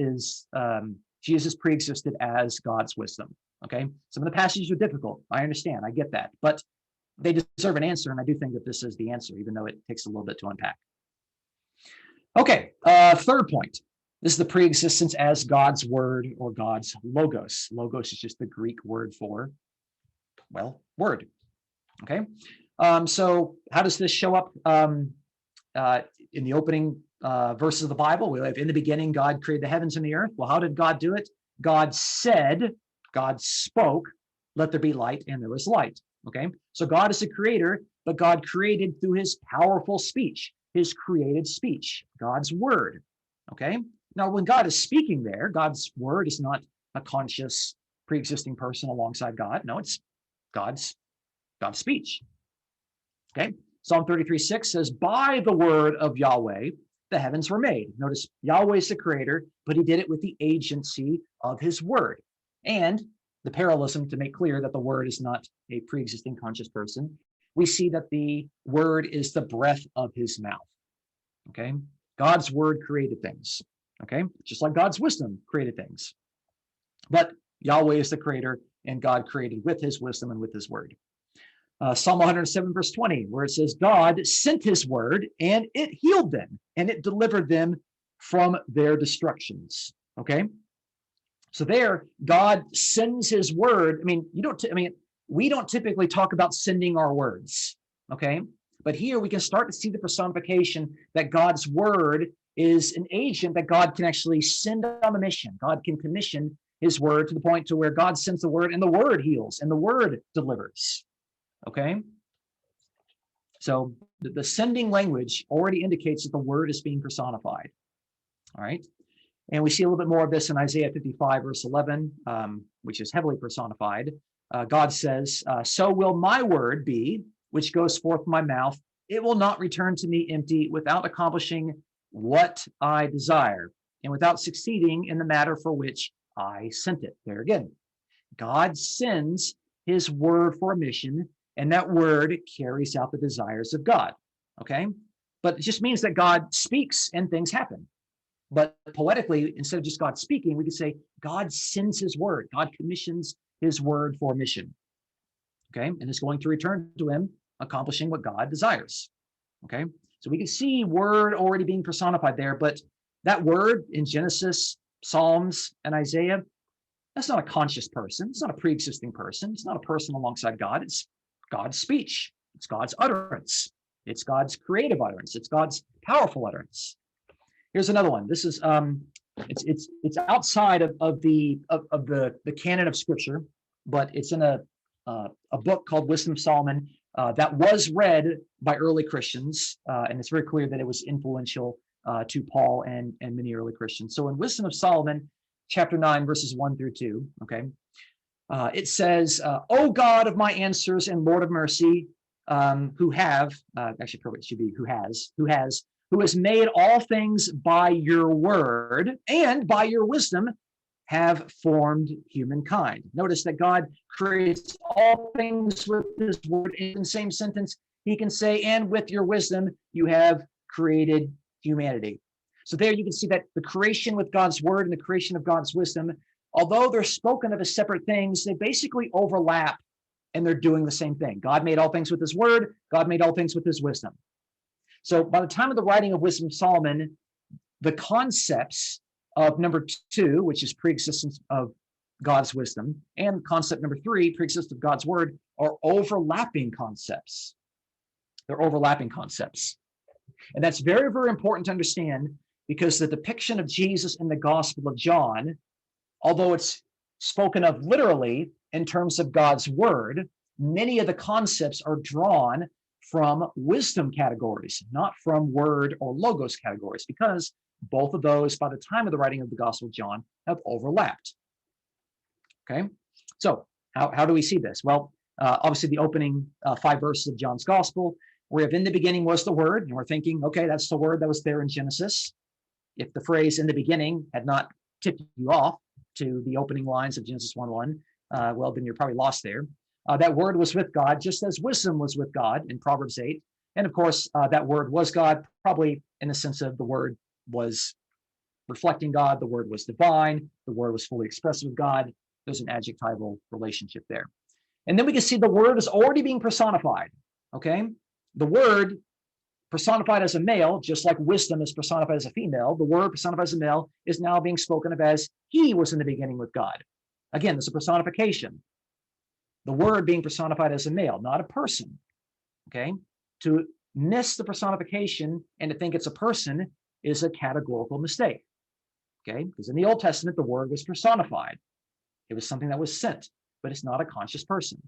pre-existed as God's wisdom. Okay, some of the passages are difficult. I understand. I get that, but they deserve an answer, and I do think that this is the answer, even though it takes a little bit to unpack. Okay, third point. This is the pre-existence as God's word or God's logos. Logos is just the Greek word for, well, word. Okay, so how does this show up in the opening verses of the Bible? We have, in the beginning, God created the heavens and the earth. Well, how did God do it? God said, God spoke, let there be light, and there was light. Okay, so God is a creator, but God created through his powerful speech, his created speech, God's word. Okay, now when God is speaking there, God's word is not a conscious pre-existing person alongside God. No, it's God's speech. Okay, Psalm 33:6 says, by the word of Yahweh, the heavens were made. Notice Yahweh is the creator, but he did it with the agency of his word. And the parallelism to make clear that the word is not a pre-existing conscious person, we see that the word is the breath of his mouth. Okay, God's word created things. Okay, just like God's wisdom created things. But Yahweh is the creator, and God created with his wisdom and with his word. Psalm 107 verse 20, where it says, God sent his word and it healed them and it delivered them from their destructions. Okay, so there God sends his word. We don't typically talk about sending our words. Okay, but here we can start to see the personification that God's word is an agent that God can actually send on a mission. God can commission his word to the point to where God sends the word and the word heals and the word delivers. Okay, so the sending language already indicates that the word is being personified. All right, and we see a little bit more of this in Isaiah 55 verse 11, which is heavily personified. God says, so will my word be, which goes forth from my mouth. It will not return to me empty, without accomplishing what I desire, and without succeeding in the matter for which I sent it. There again, God sends his word for a mission, and that word carries out the desires of God. Okay? But it just means that God speaks and things happen. But poetically, instead of just God speaking, we could say God sends his word. God commissions his word for a mission. Okay? And is going to return to him, accomplishing what God desires. Okay? So we can see word already being personified there, but that word in Genesis, Psalms, and Isaiah, that's not a conscious person. It's not a pre-existing person. It's not a person alongside God. It's God's speech. It's God's utterance. It's God's creative utterance. It's God's powerful utterance. Here's another one. This is it's outside of the canon of Scripture, but it's in a book called Wisdom of Solomon that was read by early Christians, and it's very clear that it was influential to Paul and many early Christians. So in Wisdom of Solomon, chapter 9, verses 1 through 2, okay, it says, "O God of my answers and Lord of mercy, who have," actually probably it should be who has made all things by your word and by your wisdom have formed humankind. Notice that God creates all things with his word. In the same sentence, he can say, and with your wisdom, you have created humanity. So there you can see that the creation with God's word and the creation of God's wisdom, although they're spoken of as separate things, they basically overlap and they're doing the same thing. God made all things with his word. God made all things with his wisdom. So by the time of the writing of Wisdom of Solomon, the concepts of number 2, which is preexistence of God's wisdom, and concept number 3, preexistence of God's word, are overlapping concepts. They're overlapping concepts. And that's very, very important to understand, because the depiction of Jesus in the Gospel of John, although it's spoken of literally in terms of God's word, many of the concepts are drawn from wisdom categories, not from word or logos categories, because both of those, by the time of the writing of the Gospel of John, have overlapped. Okay, so how do we see this? Well, obviously the opening 5 verses of John's Gospel, we have in the beginning was the word, and we're thinking, okay, that's the word that was there in Genesis. If the phrase in the beginning had not tipped you off to the opening lines of Genesis 1:1, well, then you're probably lost there. That word was with God, just as wisdom was with God in Proverbs 8. And of course, that word was God, probably in the sense of the word was reflecting God, the word was divine, the word was fully expressive of God. There's an adjectival relationship there. And then we can see the word is already being personified, okay? The word personified as a male, just like wisdom is personified as a female, the word personified as a male is now being spoken of as he was in the beginning with God. Again, there's a personification. The word being personified as a male, not a person, okay? To miss the personification and to think it's a person is a categorical mistake, okay? Because in the Old Testament, the word was personified. It was something that was sent, but it's not a conscious person,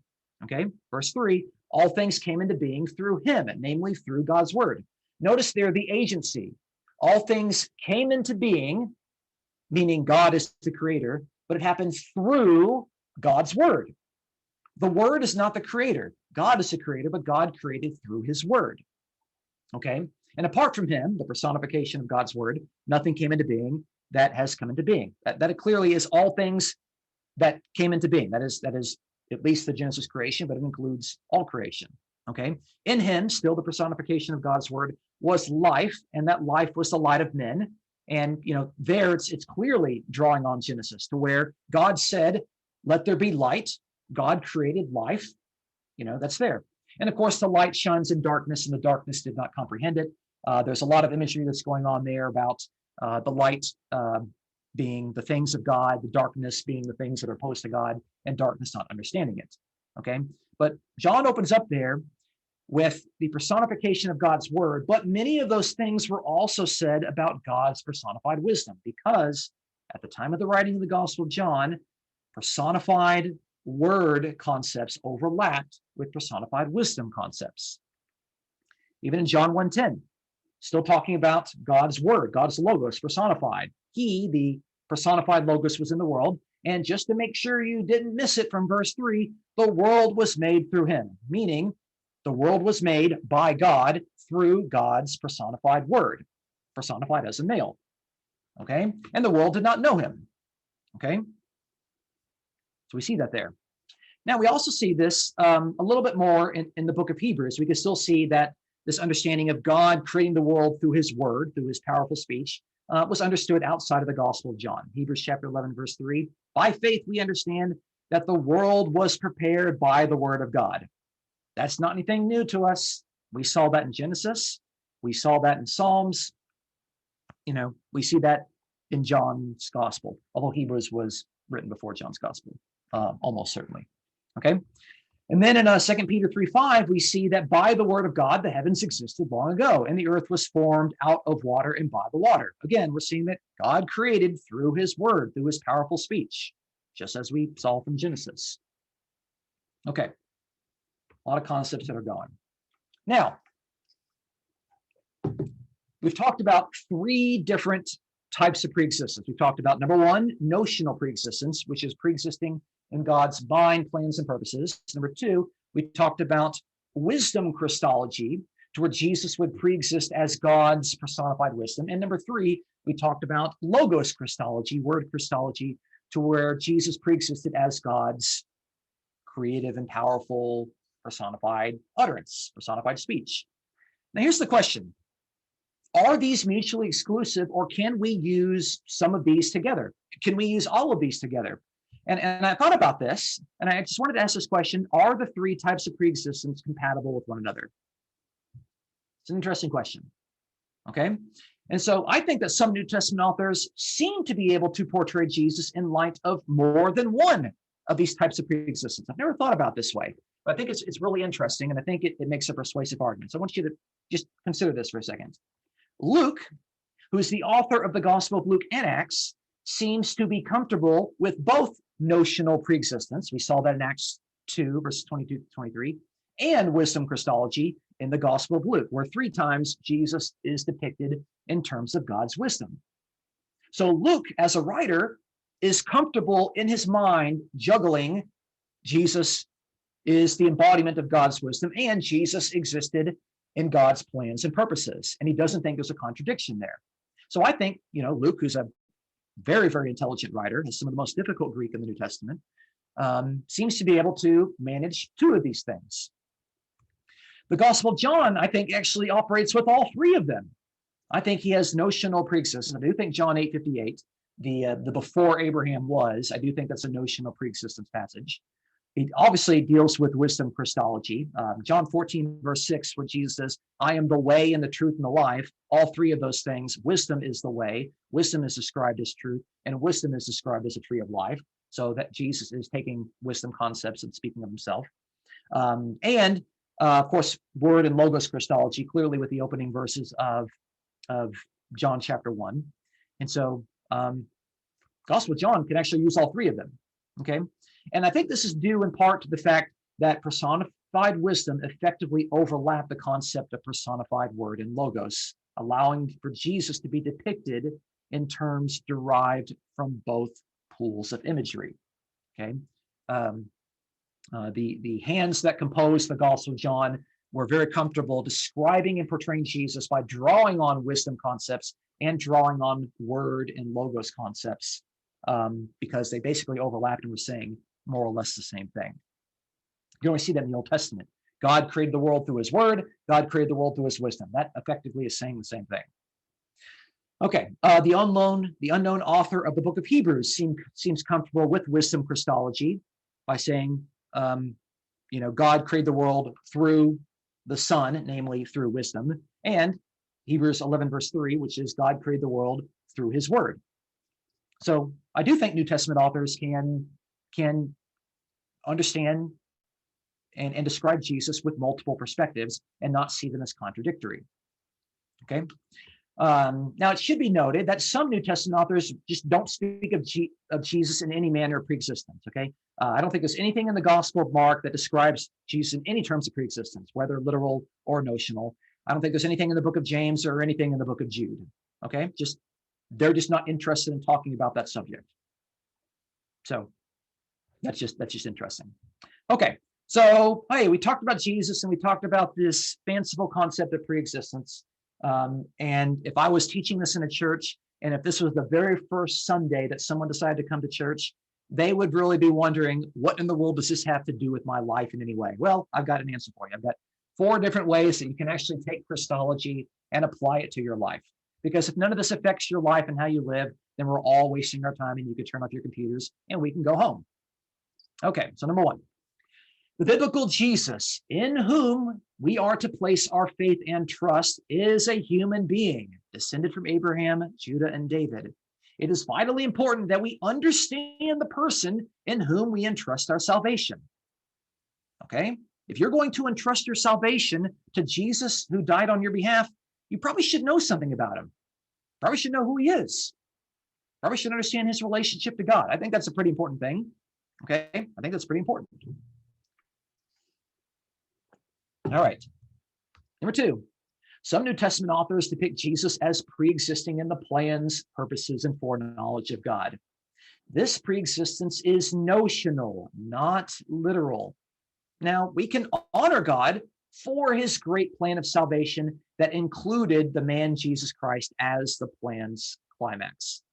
okay? Verse 3, all things came into being through him, namely through God's word. Notice there the agency. All things came into being, meaning God is the creator, but it happens through God's word. The word is not the creator. God is the creator, but God created through his word. Okay? And apart from him, the personification of God's word, nothing came into being that has come into being. That it clearly is all things that came into being. That is at least the Genesis creation, but it includes all creation. Okay? In him, still the personification of God's word was life, and that life was the light of men. And there it's clearly drawing on Genesis, to where God said, let there be light. God created life, that's there. And of course, the light shines in darkness, and the darkness did not comprehend it. There's a lot of imagery that's going on there about the light being the things of God, the darkness being the things that are opposed to God, and darkness not understanding it. Okay, but John opens up there with the personification of God's word, but many of those things were also said about God's personified wisdom, because at the time of the writing of the Gospel of John, personified word concepts overlapped with personified wisdom concepts. Even in John 1:10, still talking about God's word, God's logos personified. He, the personified logos, was in the world. And just to make sure you didn't miss it from verse 3, the world was made through him, meaning the world was made by God through God's personified word, personified as a male. Okay? And the world did not know him. Okay? So we see that there. Now, we also see this a little bit more in the book of Hebrews. We can still see that this understanding of God creating the world through his word, through his powerful speech, was understood outside of the Gospel of John. Hebrews chapter 11, verse 3, by faith we understand that the world was prepared by the word of God. That's not anything new to us. We saw that in Genesis. We saw that in Psalms. We see that in John's Gospel, although Hebrews was written before John's Gospel, almost certainly. Okay. And then in 2 Peter 3:5, we see that by the word of God, the heavens existed long ago, and the earth was formed out of water and by the water. Again, we're seeing that God created through his word, through his powerful speech, just as we saw from Genesis. Okay. A lot of concepts that are going. Now, we've talked about three different types of preexistence. We've talked about, number one, notional preexistence, which is preexisting in God's mind, plans, and purposes. Number two, we talked about wisdom Christology, to where Jesus would preexist as God's personified wisdom. And number three, we talked about logos Christology, word Christology, to where Jesus preexisted as God's creative and powerful personified utterance, personified speech. Now, here's the question. Are these mutually exclusive, or can we use some of these together? Can we use all of these together? And I thought about this, and I just wanted to ask this question. Are the three types of preexistence compatible with one another? It's an interesting question, okay? And so I think that some New Testament authors seem to be able to portray Jesus in light of more than one of these types of preexistence. I've never thought about it this way, but I think it's really interesting, and I think it makes a persuasive argument. So I want you to just consider this for a second. Luke, who is the author of the Gospel of Luke and Acts, seems to be comfortable with both notional preexistence. We saw that in Acts 2, verses 22 to 23, and wisdom Christology in the Gospel of Luke, where three times Jesus is depicted in terms of God's wisdom. So Luke, as a writer, is comfortable in his mind juggling Jesus is the embodiment of God's wisdom, and Jesus existed in God's plans and purposes. And he doesn't think there's a contradiction there. So I think, Luke, who's a very, very intelligent writer, has some of the most difficult Greek in the New Testament, seems to be able to manage two of these things. The Gospel of John, I think, actually operates with all three of them. I think he has notional preexistence. I do think John 8:58, the before Abraham was, I do think that's a notional preexistence passage. It obviously deals with wisdom Christology. John 14, verse 6, where Jesus says, I am the way and the truth and the life. All three of those things. Wisdom is the way. Wisdom is described as truth, and wisdom is described as a tree of life. So that Jesus is taking wisdom concepts and speaking of himself. And of course, word and logos Christology, clearly with the opening verses of John chapter 1. And so Gospel of John can actually use all three of them. Okay. And I think this is due in part to the fact that personified wisdom effectively overlapped the concept of personified word and logos, allowing for Jesus to be depicted in terms derived from both pools of imagery. Okay, the hands that composed the Gospel of John were very comfortable describing and portraying Jesus by drawing on wisdom concepts and drawing on word and logos concepts, because they basically overlapped and were saying more or less the same thing. You only see that in the Old Testament. God created the world through his word. God created the world through his wisdom. That effectively is saying the same thing. Okay, the unknown author of the book of Hebrews seems comfortable with wisdom Christology by saying, God created the world through the Son, namely through wisdom, and Hebrews 11, verse 3, which is God created the world through his word. So I do think New Testament authors can understand and describe Jesus with multiple perspectives and not see them as contradictory. Okay. Now, it should be noted that some New Testament authors just don't speak of Jesus in any manner of preexistence. Okay. I don't think there's anything in the Gospel of Mark that describes Jesus in any terms of preexistence, whether literal or notional. I don't think there's anything in the book of James or anything in the book of Jude. Okay. They're just not interested in talking about that subject. So that's just interesting. Okay. So, hey, we talked about Jesus and we talked about this fanciful concept of preexistence. And if I was teaching this in a church, and if this was the very first Sunday that someone decided to come to church, they would really be wondering, what in the world does this have to do with my life in any way? Well, I've got an answer for you. I've got 4 different ways that you can actually take Christology and apply it to your life. Because if none of this affects your life and how you live, then we're all wasting our time, and you could turn off your computers and we can go home. Okay, so number 1, the biblical Jesus, in whom we are to place our faith and trust, is a human being, descended from Abraham, Judah, and David. It is vitally important that we understand the person in whom we entrust our salvation. Okay? If you're going to entrust your salvation to Jesus who died on your behalf, you probably should know something about him. Probably should know who he is. Probably should understand his relationship to God. I think that's a pretty important thing. Okay? I think that's pretty important. All right. Number 2, some New Testament authors depict Jesus as pre-existing in the plans, purposes, and foreknowledge of God. This pre-existence is notional, not literal. Now, we can honor God for his great plan of salvation that included the man Jesus Christ as the plan's climax.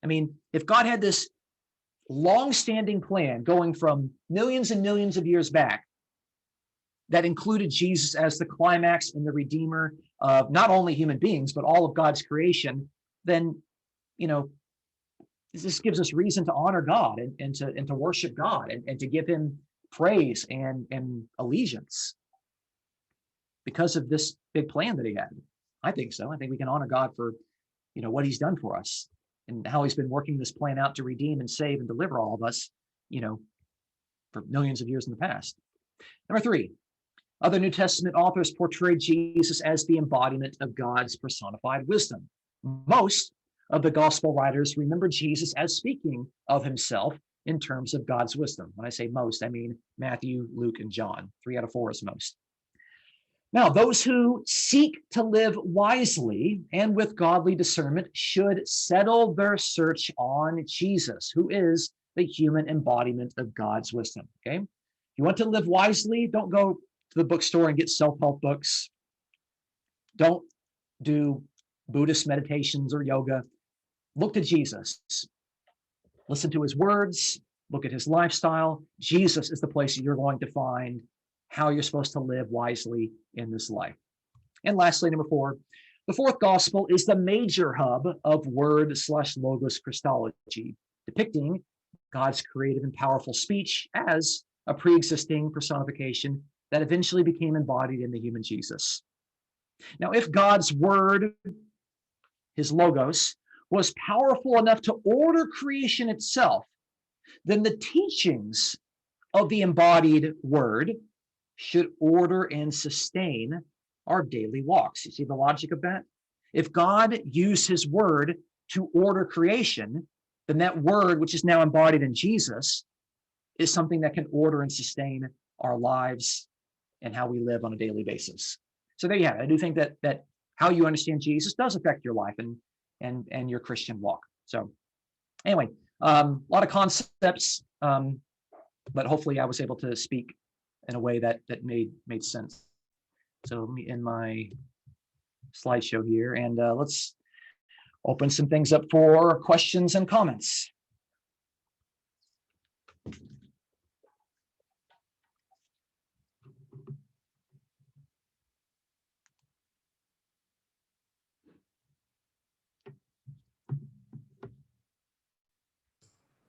I mean, if God had this long-standing plan going from millions and millions of years back that included Jesus as the climax and the redeemer of not only human beings, but all of God's creation, then, this gives us reason to honor God and to worship God and to give him praise and allegiance because of this big plan that he had. I think so. I think we can honor God for, what he's done for us and how he's been working this plan out to redeem and save and deliver all of us, for millions of years in the past. Number 3, other New Testament authors portray Jesus as the embodiment of God's personified wisdom. Most of the gospel writers remember Jesus as speaking of himself in terms of God's wisdom. When I say most, I mean Matthew, Luke, and John. 3 out of 4 is most. Now, those who seek to live wisely and with godly discernment should settle their search on Jesus, who is the human embodiment of God's wisdom. Okay? If you want to live wisely, don't go to the bookstore and get self-help books. Don't do Buddhist meditations or yoga. Look to Jesus. Listen to his words. Look at his lifestyle. Jesus is the place that you're going to find how you're supposed to live wisely in this life. And lastly, number 4, the 4th gospel is the major hub of word/logos Christology, depicting God's creative and powerful speech as a pre-existing personification that eventually became embodied in the human Jesus. Now, if God's word, his logos, was powerful enough to order creation itself, then the teachings of the embodied word should order and sustain our daily walks. You see the logic of that? If God used his word to order creation, then that word, which is now embodied in Jesus, is something that can order and sustain our lives and how we live on a daily basis. So there you have it. I do think that how you understand Jesus does affect your life and your Christian walk. So anyway, a lot of concepts, but hopefully I was able to speak in a way that made sense. So let me end my slideshow here, and let's open some things up for questions and comments.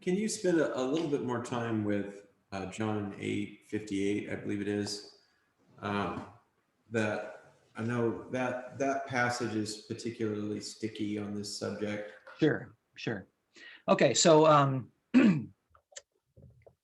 Can you spend a little bit more time with John 8:58, I believe it is? That I know that passage is particularly sticky on this subject. Sure. Okay, so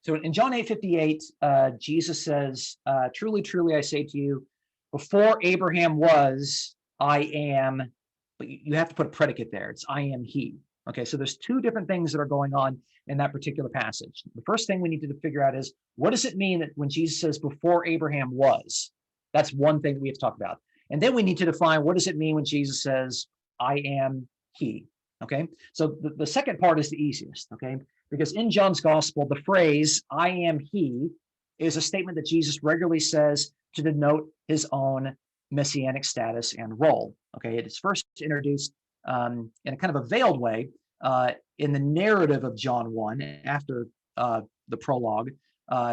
so in John 8:58, Jesus says, "Truly, truly, I say to you, before Abraham was, I am." But you have to put a predicate there. It's I am he. Okay, so there's 2 different things that are going on in that particular passage. The first thing we need to figure out is, what does it mean that when Jesus says before Abraham was? That's one thing that we have to talk about. And then we need to define, what does it mean when Jesus says, I am he? Okay, so the second part is the easiest, okay? Because in John's gospel, the phrase, I am he, is a statement that Jesus regularly says to denote his own messianic status and role. Okay, it is first introduced in a kind of a veiled way in the narrative of John 1, after the prologue,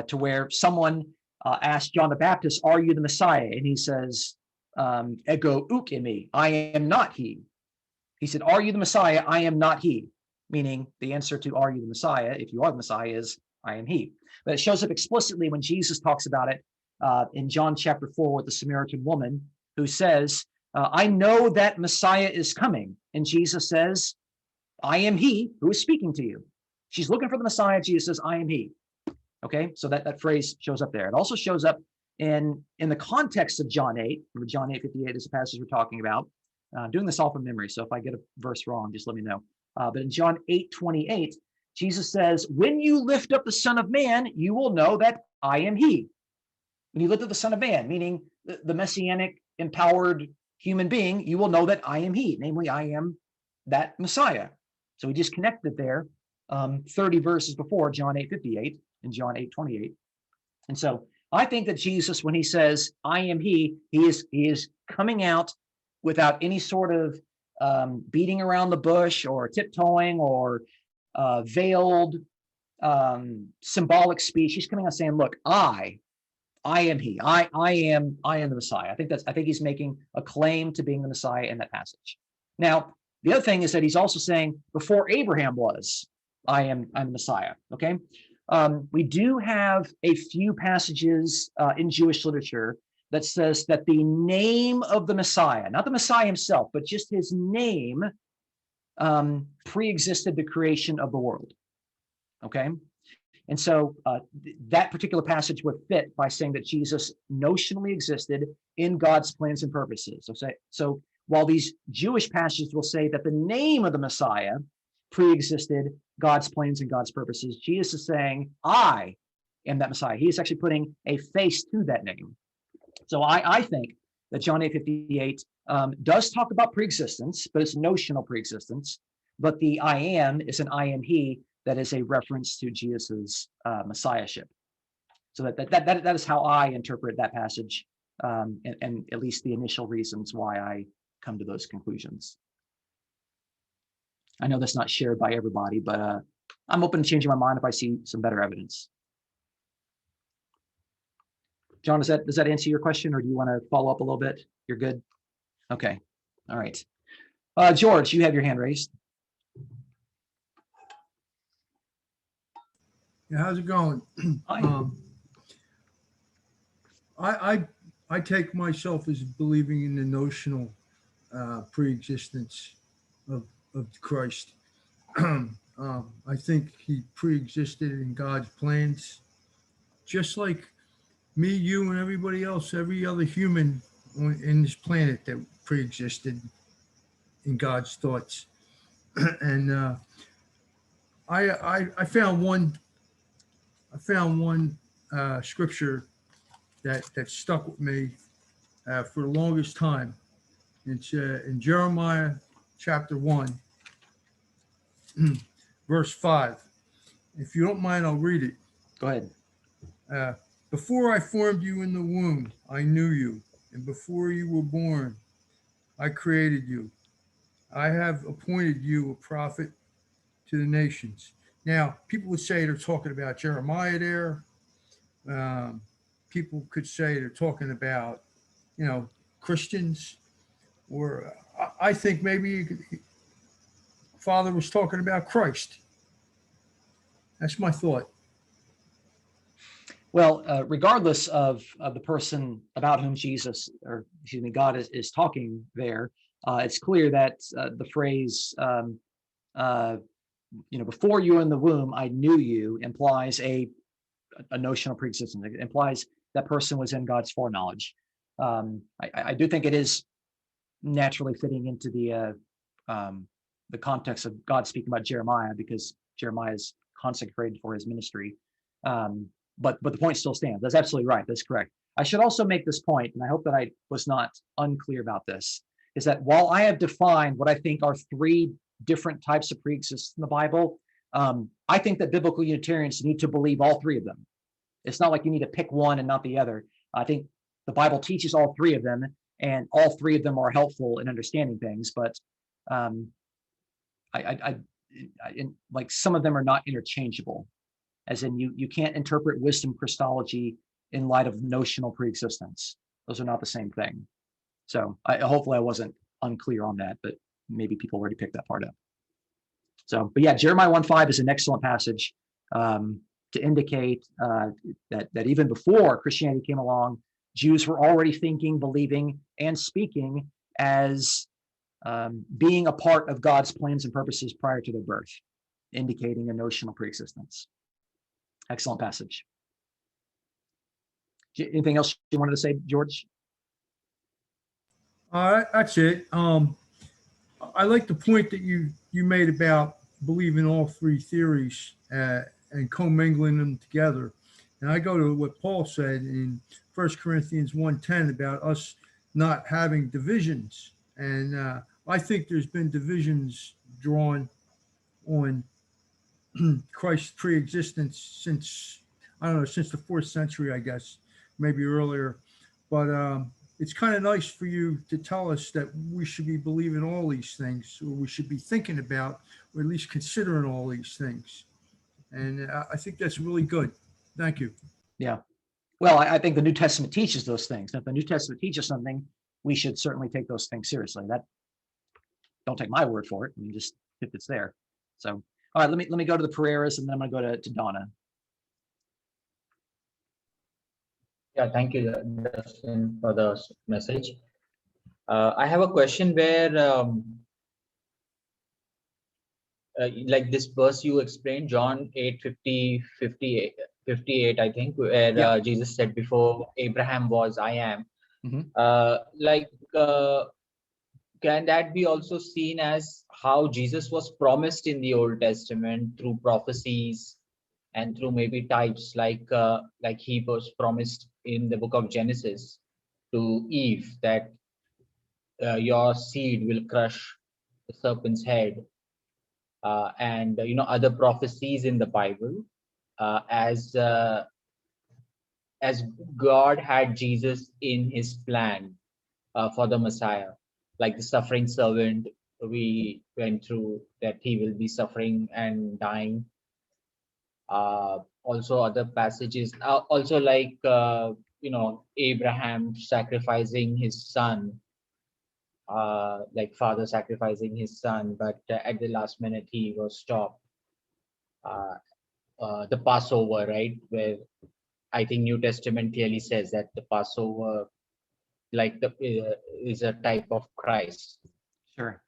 to where someone asked John the Baptist, "Are you the Messiah?" And he says, "Ego uk eimi, I am not he." He said, "Are you the Messiah? I am not he." Meaning the answer to "Are you the Messiah?" if you are the Messiah is "I am he." But it shows up explicitly when Jesus talks about it in John chapter 4 with the Samaritan woman who says, "I know that Messiah is coming." And Jesus says, "I am he who is speaking to you." She's looking for the Messiah. Jesus says, "I am he." Okay, so that phrase shows up there. It also shows up in the context of John 8. Remember, John 8:58 is the passage we're talking about. I'm doing this all from memory, so if I get a verse wrong, just let me know. But in John 8:28, Jesus says, "When you lift up the Son of Man, you will know that I am he." When you lift up the Son of Man, meaning the messianic, empowered human being, you will know that I am he, namely, I am that Messiah. So we just connected there 30 verses before John 8:58 and John 8:28. And so I think that Jesus, when he says, "I am he," he is coming out without any sort of beating around the bush or tiptoeing or veiled symbolic speech. He's coming out saying, "Look, I am he. I am the Messiah." I think he's making a claim to being the Messiah in that passage. Now, the other thing is that he's also saying, before Abraham was, I'm the Messiah. Okay. We do have a few passages in Jewish literature that says that the name of the Messiah, not the Messiah himself, but just his name, pre-existed the creation of the world. Okay. And so that particular passage would fit by saying that Jesus notionally existed in God's plans and purposes. So while these Jewish passages will say that the name of the Messiah pre-existed God's plans and God's purposes, Jesus is saying, "I am that Messiah." He is actually putting a face to that name. So I think that John 8:58 does talk about pre-existence, but it's notional pre-existence. But the "I am" is an "I am he" that is a reference to Jesus's messiahship. So that is how I interpret that passage, and at least the initial reasons why I come to those conclusions. I know that's not shared by everybody, but I'm open to changing my mind if I see some better evidence. John, does that answer your question, or do you want to follow up a little bit? You're good? Okay. All right. George, you have your hand raised. Yeah, how's it going? I take myself as believing in the notional pre-existence of Christ. I think he pre-existed in God's plans, just like me, you, and everybody else, every other human in this planet that pre-existed in God's thoughts. And I found one scripture that stuck with me for the longest time. It's in Jeremiah chapter 1, verse 5. If you don't mind, I'll read it. Go ahead. Before I formed you in the womb, I knew you, and before you were born, I created you. I have appointed you a prophet to the nations. Now, people would say they're talking about Jeremiah there. People could say they're talking about, Christians, or I think maybe Father was talking about Christ. That's my thought. Well, regardless of the person about whom God is talking there, it's clear that the phrase, before you were in the womb, I knew you, implies a notional pre-existence. It implies that person was in God's foreknowledge. I do think it is naturally fitting into the context of God speaking about Jeremiah, because Jeremiah is consecrated for his ministry. But the point still stands. That's absolutely right. That's correct. I should also make this point, and I hope that I was not unclear about this, is that while I have defined what I think are three different types of pre-existence in the Bible, I think that biblical Unitarians need to believe all three of them. It's not like you need to pick one and not the other. I think the Bible teaches all three of them, and all three of them are helpful in understanding things. But like some of them are not interchangeable. as in you can't interpret wisdom Christology in light of notional preexistence. Those are not the same thing. So hopefully I wasn't unclear on that, but maybe people already picked that part up. So, but yeah, Jeremiah 1:5 is an excellent passage to indicate that even before Christianity came along, Jews were already thinking, believing, and speaking as being a part of God's plans and purposes prior to their birth, indicating a notional preexistence. Excellent passage. Anything else you wanted to say, George? That's it. I like the point that you made about believing all three theories and commingling them together. And I go to what Paul said in 1 Corinthians 1:10 about us not having divisions. And I think there's been divisions drawn on Christ's preexistence since, I don't know, since the 4th century, I guess, maybe earlier. But it's kind of nice for you to tell us that we should be believing all these things, or we should be thinking about, or at least considering all these things. And I think that's really good. Thank you. Yeah. Well, I think the New Testament teaches those things. If the New Testament teaches something, we should certainly take those things seriously. That, don't take my word for it. I mean, just if it's there. So, all right, let me go to the Pereiras, and then I'm going to go to Donna. Yeah, thank you, Dustin, for the message. I have a question where, like this verse you explained, John 8:58, I think, where Jesus said, before Abraham was, I am. Can that be also seen as how Jesus was promised in the Old Testament through prophecies and through maybe types, like he was promised in the book of Genesis to Eve that your seed will crush the serpent's head, and other prophecies in the Bible, as God had Jesus in his plan for the Messiah, like the suffering servant we went through, that he will be suffering and dying. Also other passages, also like Abraham sacrificing his son, like father sacrificing his son, but at the last minute he was stopped. The Passover, right, where I think New Testament clearly says that the Passover, like is a type of Christ. Sure.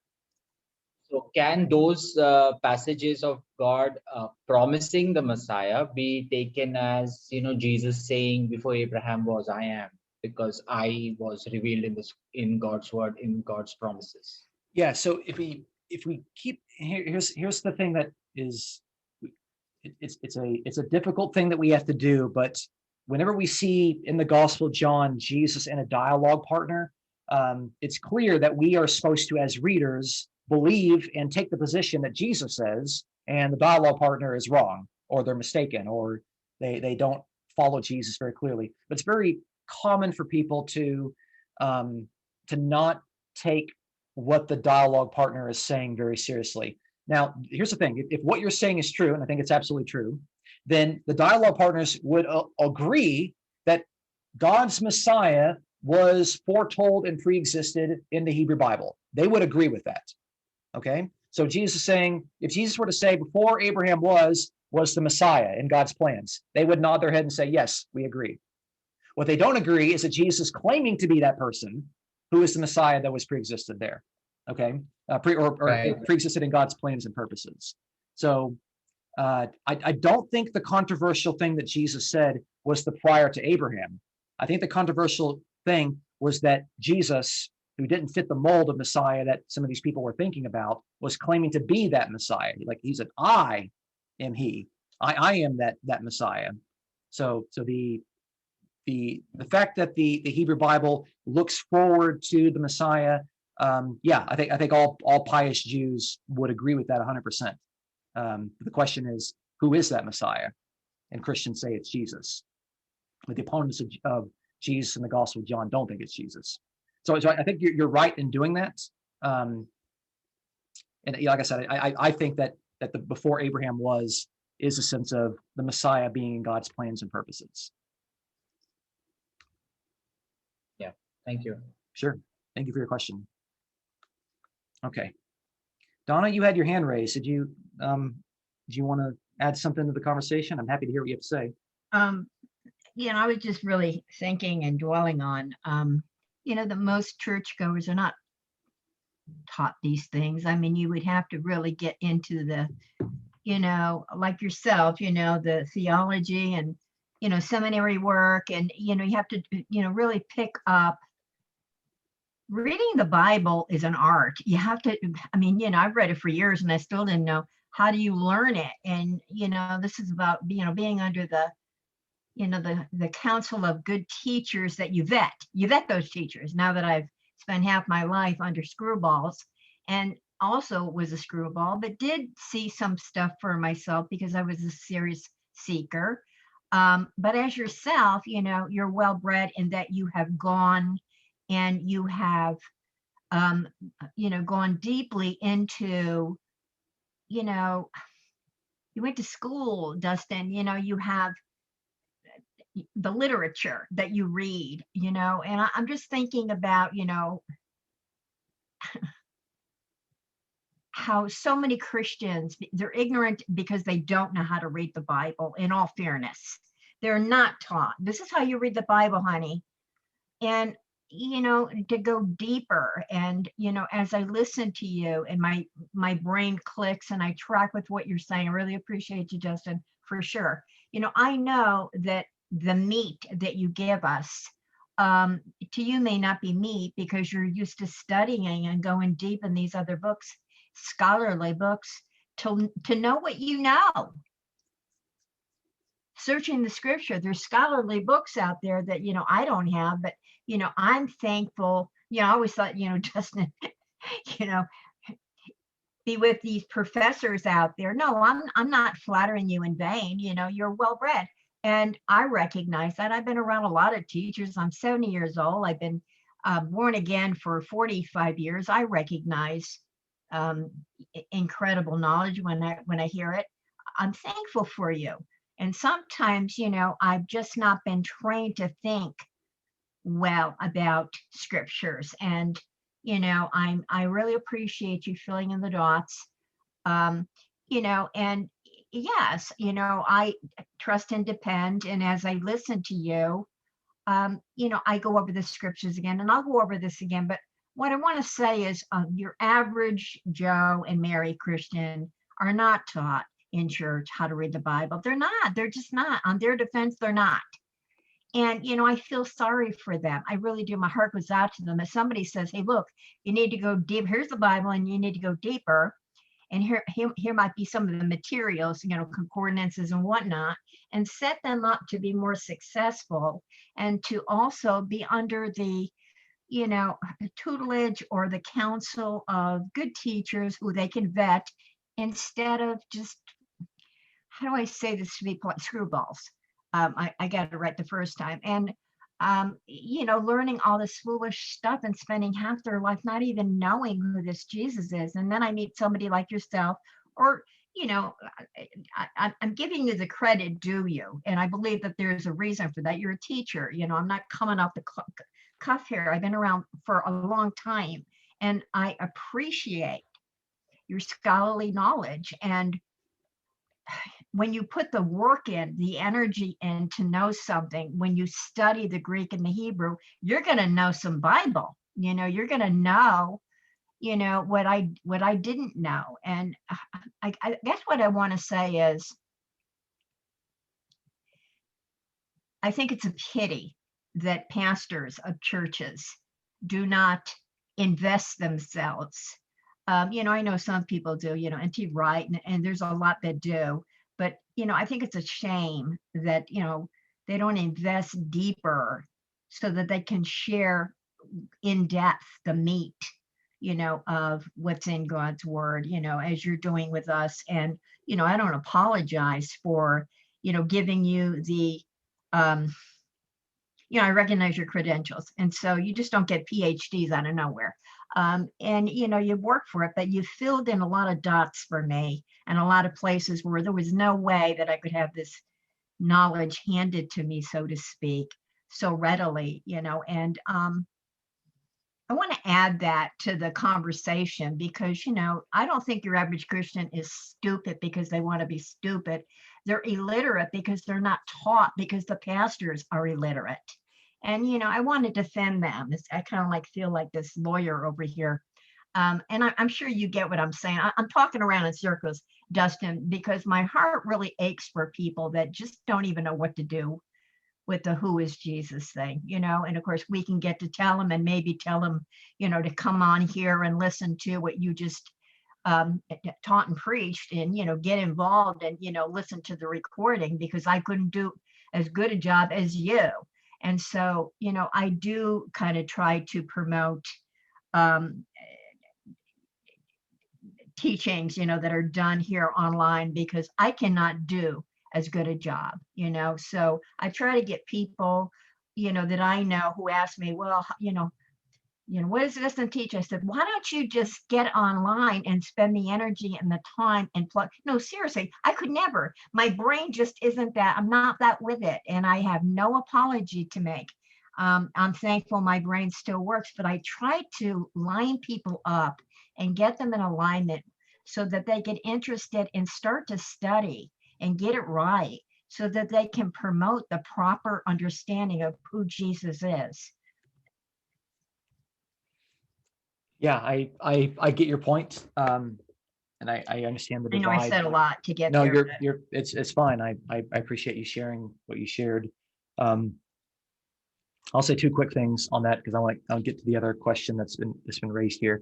So can those passages of God promising the Messiah be taken as, Jesus saying, before Abraham was, I am, because I was revealed in God's word, in God's promises? Yeah. So if we keep here's the thing that is, it's a difficult thing that we have to do, but whenever we see in the Gospel of John Jesus and a dialogue partner, it's clear that we are supposed to, as readers, believe and take the position that Jesus says, and the dialogue partner is wrong, or they're mistaken, or they don't follow Jesus very clearly. But it's very common for people to not take what the dialogue partner is saying very seriously. Now, here's the thing: if what you're saying is true, and I think it's absolutely true, then the dialogue partners would agree that God's Messiah was foretold and pre-existed in the Hebrew Bible. They would agree with that. Okay, so Jesus is saying, if Jesus were to say, before Abraham was the Messiah in God's plans, they would nod their head and say, yes, we agree. What they don't agree is that Jesus claiming to be that person who is the Messiah that was pre-existed there. Okay, pre-existed in God's plans and purposes. So I don't think the controversial thing that Jesus said was the prior to Abraham. I think the controversial thing was that Jesus, who didn't fit the mold of Messiah that some of these people were thinking about, was claiming to be that Messiah. Like he said, I am he. I am that Messiah. So the fact that the Hebrew Bible looks forward to the Messiah, I think all pious Jews would agree with that 100%. The question is, who is that Messiah? And Christians say it's Jesus. But the opponents of Jesus in the Gospel of John don't think it's Jesus. So I think you're right in doing that. And like I said, I think that the before Abraham was is a sense of the Messiah being in God's plans and purposes. Thank you. Sure. Thank you for your question. Okay. Donna, you had your hand raised. Did you want to add something to the conversation? I'm happy to hear what you have to say. I was just really thinking and dwelling on, that most churchgoers are not taught these things. I mean, you would have to really get into the, like yourself, the theology and, seminary work. And, you have to, really pick up. Reading the Bible is an art. You have to, I've read it for years and I still didn't know how do you learn it. And, this is about, being under the, the counsel of good teachers that you vet those teachers. Now that I've spent half my life under screwballs and also was a screwball, but did see some stuff for myself because I was a serious seeker. But as yourself, you're well bred in that you have gone and you have, gone deeply into, you went to school, Dustin, you have the literature that you read, and I'm just thinking about, how so many Christians, they're ignorant because they don't know how to read the Bible, in all fairness. They're not taught. This is how you read the Bible, honey. And to go deeper and, as I listen to you and my brain clicks and I track with what you're saying, I really appreciate you, Justin, for sure. I know that the meat that you give us, to you may not be meat because you're used to studying and going deep in these other books, scholarly books, to know what you know. Searching the scripture, there's scholarly books out there that, I don't have, but, I'm thankful. I always thought, Justin, be with these professors out there. No, I'm not flattering you in vain. You're well bred. And I recognize that. I've been around a lot of teachers. I'm 70 years old. I've been born again for 45 years. I recognize incredible knowledge when I hear it. I'm thankful for you. And sometimes, I've just not been trained to think well about scriptures. And, I really appreciate you filling in the dots. And yes, I trust and depend. And as I listen to you, I go over the scriptures again, and I'll go over this again. But what I want to say is your average Joe and Mary Christian are not taught in church how to read the Bible. They're just not. On their defense, they're not. And, I feel sorry for them. I really do. My heart goes out to them. If somebody says, hey, look, you need to go deep. Here's the Bible and you need to go deeper. And here might be some of the materials, concordances and whatnot, and set them up to be more successful and to also be under the, tutelage or the counsel of good teachers who they can vet instead of just, how do I say this to be polite, screwballs. I got it right the first time. And, learning all this foolish stuff and spending half their life not even knowing who this Jesus is. And then I meet somebody like yourself, or, I'm giving you the credit due you. And I believe that there's a reason for that. You're a teacher. I'm not coming off the cuff here. I've been around for a long time and I appreciate your scholarly knowledge. And when you put the work in, the energy in to know something, when you study the Greek and the Hebrew, you're going to know some Bible. You're going to know, what I didn't know. And I guess what I want to say is, I think it's a pity that pastors of churches do not invest themselves. I know some people do, N.T. Wright, and there's a lot that do. But, I think it's a shame that, they don't invest deeper so that they can share in depth the meat, of what's in God's word, as you're doing with us. And, I don't apologize for, giving you the, I recognize your credentials. And so you just don't get PhDs out of nowhere. And you work for it, but you filled in a lot of dots for me and a lot of places where there was no way that I could have this knowledge handed to me, so to speak, so readily, and I want to add that to the conversation because, I don't think your average Christian is stupid because they want to be stupid. They're illiterate because they're not taught, because the pastors are illiterate. And, I want to defend them. I kind of like feel like this lawyer over here. And I'm sure you get what I'm saying. I'm talking around in circles, Dustin, because my heart really aches for people that just don't even know what to do with the who is Jesus thing, and of course we can get to tell them and maybe tell them, to come on here and listen to what you just taught and preached and, get involved and, listen to the recording, because I couldn't do as good a job as you. And so, I do kind of try to promote teachings, that are done here online, because I cannot do as good a job, so I try to get people, that I know who ask me, well, what does this and teach? I said, why don't you just get online and spend the energy and the time and plug? No, seriously, I could never. My brain just isn't that. I'm not that with it. And I have no apology to make. I'm thankful my brain still works, but I try to line people up and get them in alignment so that they get interested and start to study and get it right, so that they can promote the proper understanding of who Jesus is. Yeah, I get your point, and I understand the I know I divide. said a lot to get No, there. it's fine. I appreciate you sharing what you shared. I'll say two quick things on that because I'll get to the other question that's been raised here.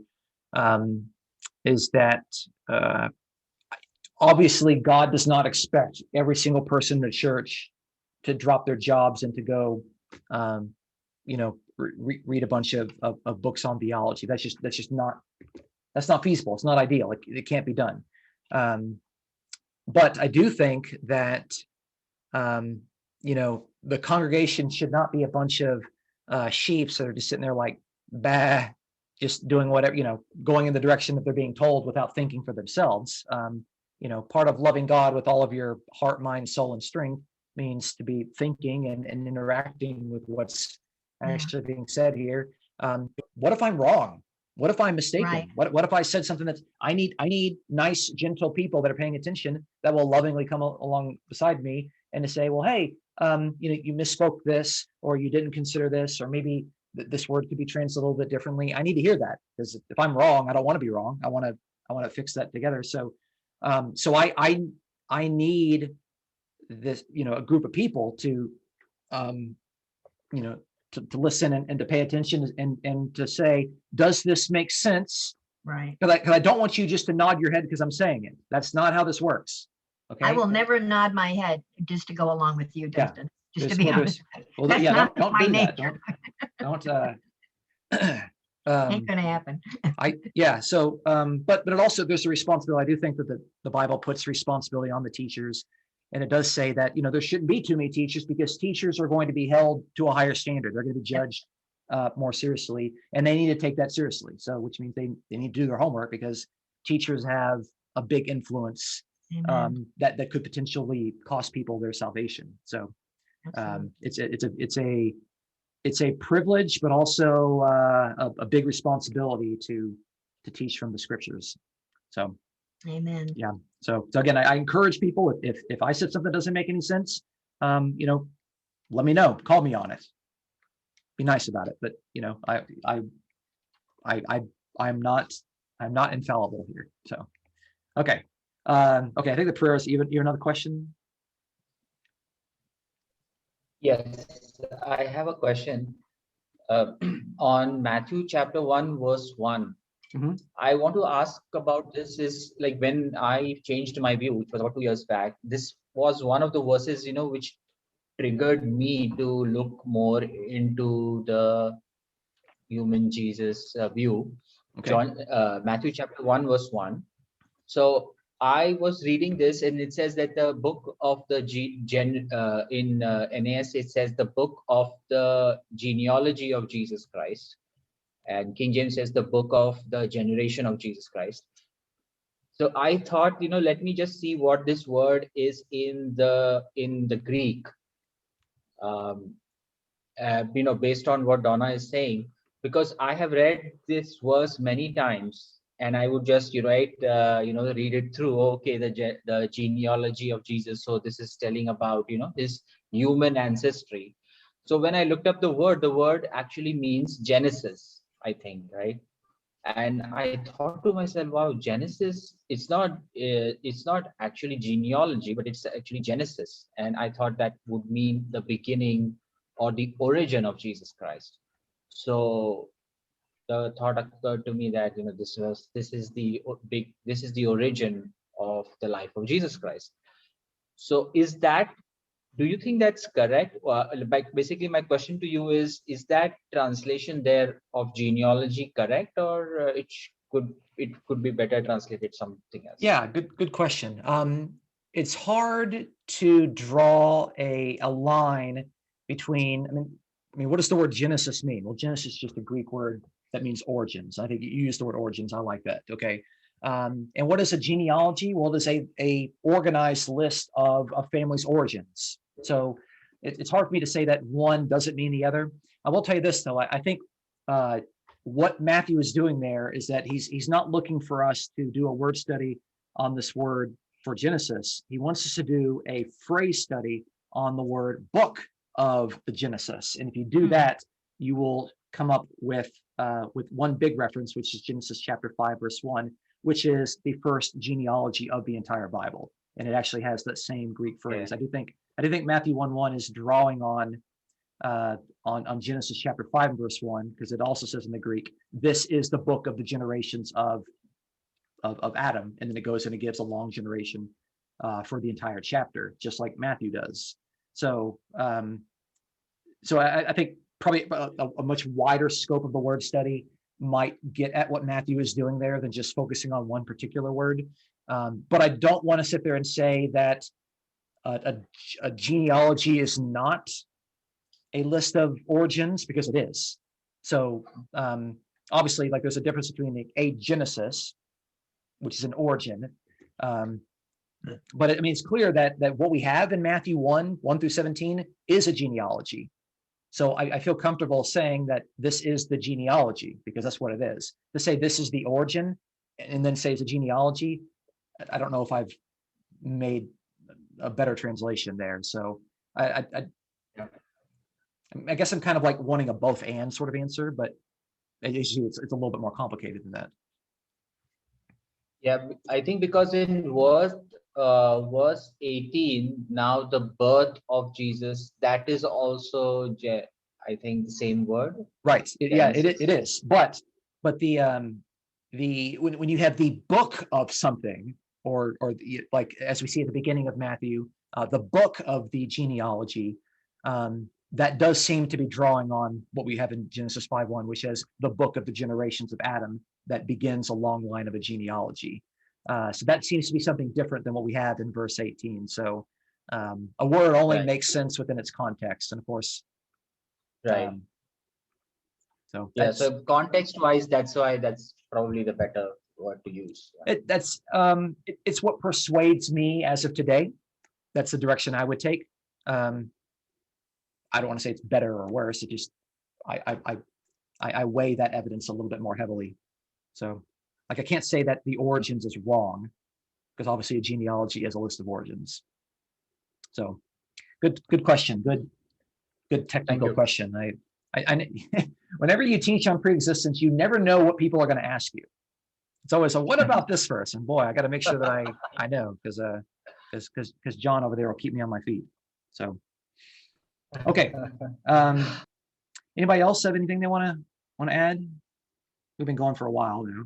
Is that obviously God does not expect every single person in the church to drop their jobs and to go, read a bunch of books on theology. That's not feasible. It's not ideal. It can't be done. But I do think that, the congregation should not be a bunch of sheeps that are just sitting there like, bah, just doing whatever, going in the direction that they're being told without thinking for themselves. Part of loving God with all of your heart, mind, soul, and strength means to be thinking and interacting with what's actually being said here. What if I'm wrong? What if I'm mistaken? Right. What if I said something that's I need nice, gentle people that are paying attention that will lovingly come along beside me and to say, well, hey, you misspoke this, or you didn't consider this, or maybe this word could be translated a little bit differently. I need to hear that, because if I'm wrong, I don't want to be wrong. I want to fix that together. So I need this, a group of people to, to listen and to pay attention and to say, does this make sense? Right. Because I don't want you just to nod your head because I'm saying it. That's not how this works. Okay. I will never nod my head just to go along with you, Dustin. Just to be honest. Well, That's yeah, not don't my do that. nature. Don't. Ain't gonna happen. So but it also, there's a responsibility. I do think that the Bible puts responsibility on the teachers, and it does say that there shouldn't be too many teachers, because teachers are going to be held to a higher standard. They're going to be judged more seriously, and they need to take that seriously. So which means they need to do their homework, because teachers have a big influence that could potentially cost people their salvation. So it's a privilege, but also a big responsibility to teach from the scriptures. So, amen. Yeah. So again, I encourage people, if I said something that doesn't make any sense, let me know, call me on it. Be nice about it. But I'm not infallible here. So, okay. Okay. I think the prayer is even another question. Yes, I have a question on Matthew chapter 1, verse 1. Mhm. I want to ask about this. Is like when I changed my view, which was about 2 years back, this was one of the verses, which triggered me to look more into the human Jesus view. Okay. Matthew chapter 1, verse 1. So I was reading this, and it says that the book of the NAS, it says the book of the genealogy of Jesus Christ. and King James says the book of the generation of Jesus Christ. So I thought, let me just see what this word is in the Greek. Based on what Donna is saying, because I have read this verse many times, and I would just read it through. Okay, the genealogy of Jesus. So this is telling about his human ancestry. So when I looked up the word actually means Genesis, I think, right? And I thought to myself, wow, Genesis, it's not actually genealogy, but it's actually Genesis. And I thought that would mean the beginning or the origin of Jesus Christ. So the thought occurred to me that this is the origin of the life of Jesus Christ. So do you think that's correct? Basically, my question to you is that translation there of genealogy correct, or it could be better translated something else? Yeah, good question. It's hard to draw a line between, I mean, what does the word Genesis mean? Well, Genesis is just a Greek word that means origins. I think you used the word origins. I like that. Okay. And what is a genealogy? Well, it is a organized list of a family's origins. So it's hard for me to say that one doesn't mean the other. I will tell you this, though. I think what Matthew is doing there is that he's not looking for us to do a word study on this word for Genesis. He wants us to do a phrase study on the word book of the Genesis. And if you do that, you will come up with one big reference, which is Genesis chapter 5, verse 1, which is the first genealogy of the entire Bible. And it actually has that same Greek phrase. Yeah. I do think Matthew 1:1 is drawing on Genesis chapter 5 and verse 1, because it also says in the Greek, this is the book of the generations of Adam. And then it goes and it gives a long generation for the entire chapter, just like Matthew does. So I think probably a much wider scope of the word study might get at what Matthew is doing there than just focusing on one particular word. But I don't want to sit there and say that a genealogy is not a list of origins, because it is. So obviously, like, there's a difference between a Genesis, which is an origin. But I mean, it's clear that what we have in Matthew 1:1-17 is a genealogy. So I feel comfortable saying that this is the genealogy, because that's what it is. To say this is the origin and then say it's a genealogy, I don't know if I've made a better translation there. So I guess I'm kind of like wanting a both and sort of answer, but it's a little bit more complicated than that. Yeah, I think because in verse 18, now the birth of Jesus, that is also, I think, the same word. Right. It is. But when you have the book of something, or like as we see at the beginning of Matthew, the book of the genealogy, that does seem to be drawing on what we have in Genesis 5:1, which is the book of the generations of Adam that begins a long line of a genealogy. So that seems to be something different than what we have in verse 18. So a word only makes sense within its context, and of course, right. So yeah, so context-wise, that's why that's probably the better word to use. It's what persuades me as of today. That's the direction I would take. I don't want to say it's better or worse. It just I weigh that evidence a little bit more heavily. So, like, I can't say that the origins is wrong, because obviously a genealogy is a list of origins. So, good question. Good technical question. I whenever you teach on pre-existence, you never know what people are going to ask you. It's always a, what about this verse? And boy, I got to make sure that I know, because John over there will keep me on my feet. So, okay. Anybody else have anything they want to add? We've been going for a while now.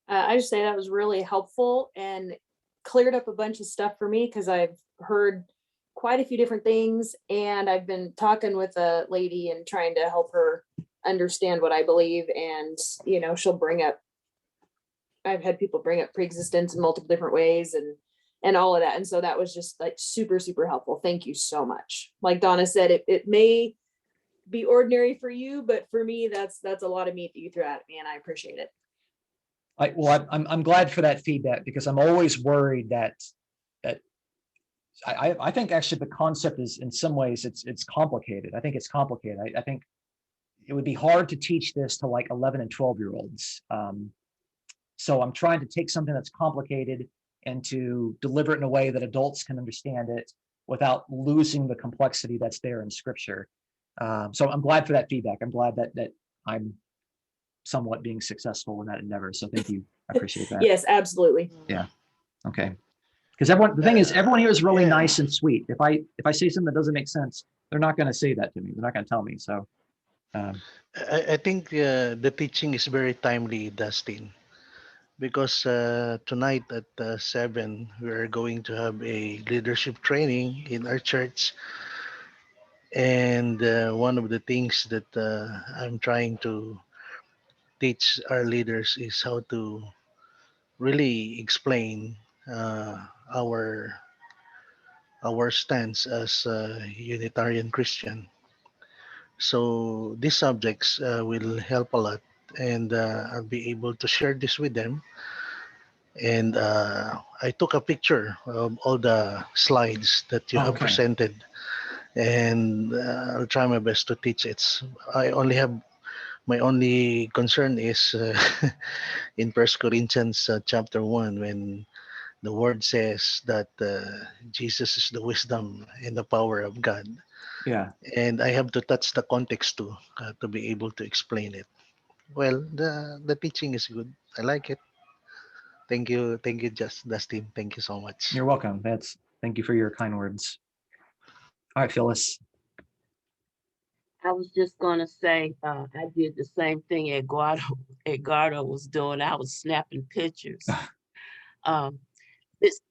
I just say that was really helpful and cleared up a bunch of stuff for me, because I've heard quite a few different things, and I've been talking with a lady and trying to help her understand what I believe. And she'll bring up, I've had people bring up pre-existence in multiple different ways and all of that, and so that was just like super helpful. Thank you so much. Like Donna said, it may be ordinary for you, but for me, that's a lot of meat that you threw at me, and I appreciate it. I'm glad for that feedback, because I'm always worried that I think actually the concept is, in some ways, it's complicated. I think it's complicated. I think it would be hard to teach this to like 11 and 12-year-olds. So I'm trying to take something that's complicated and to deliver it in a way that adults can understand it without losing the complexity that's there in Scripture. So I'm glad for that feedback. I'm glad that I'm somewhat being successful in that endeavor. So thank you. I appreciate that. Yes, absolutely. Yeah. Okay. Because the thing is, everyone here is really nice and sweet. If I say something that doesn't make sense, they're not going to say that to me. They're not going to tell me. So I think the teaching is very timely, Dustin, because tonight at 7, we're going to have a leadership training in our church. And one of the things that I'm trying to teach our leaders is how to really explain our stance as a Unitarian Christian. So these subjects will help a lot, and I'll be able to share this with them. And I took a picture of all the slides that you have Okay. presented, and I'll try my best to teach it. My only concern is in First Corinthians chapter 1, when the word says that Jesus is the wisdom and the power of God. yeah. And I have to touch the context too to be able to explain it. Well, the teaching is good. I like it. Thank you, Dustin. Thank you so much. You're welcome. Thank you for your kind words. All right, Phyllis. I was just gonna say, I did the same thing Eduardo was doing. I was snapping pictures.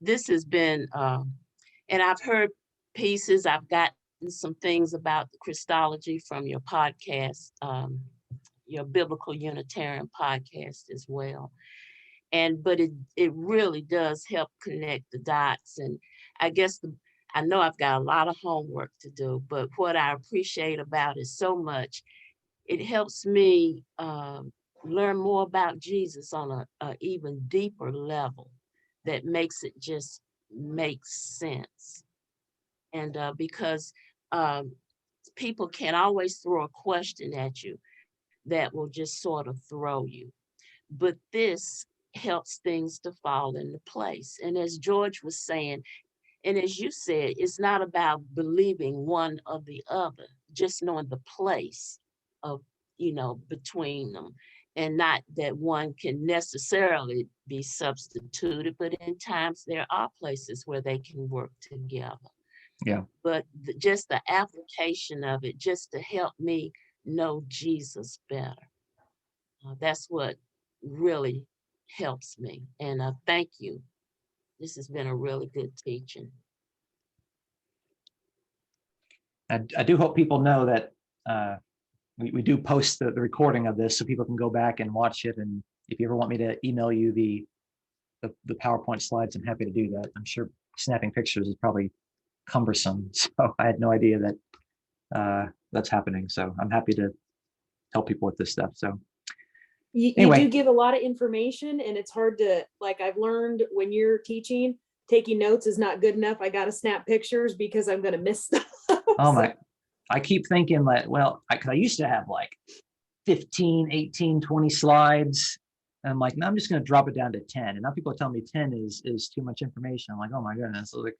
This has been, and I've heard pieces. I've gotten some things about the Christology from your podcast, your Biblical Unitarian podcast as well. But it really does help connect the dots. And I guess I know I've got a lot of homework to do, but what I appreciate about it so much, it helps me learn more about Jesus on a even deeper level that makes it just make sense. And because people can always throw a question at you that will just sort of throw you. But this helps things to fall into place. And as George was saying, and as you said, it's not about believing one or the other, just knowing the place of, between them. And not that one can necessarily be substituted, but in times there are places where they can work together. Yeah. But just the application of it, just to help me know Jesus better. That's what really helps me. And thank you. This has been a really good teaching. I do hope people know that we do post the recording of this so people can go back and watch it. And if you ever want me to email you the PowerPoint slides, I'm happy to do that. I'm sure snapping pictures is probably cumbersome. So I had no idea that that's happening. So I'm happy to help people with this stuff. So you do give a lot of information, and it's hard to, like, I've learned when you're teaching, taking notes is not good enough. I got to snap pictures because I'm going to miss stuff. Oh my, I keep thinking that, well, I used to have like 15, 18, 20 slides. And I'm like, no, I'm just going to drop it down to 10. And now people are telling me 10 is too much information. I'm like, oh my goodness. Like,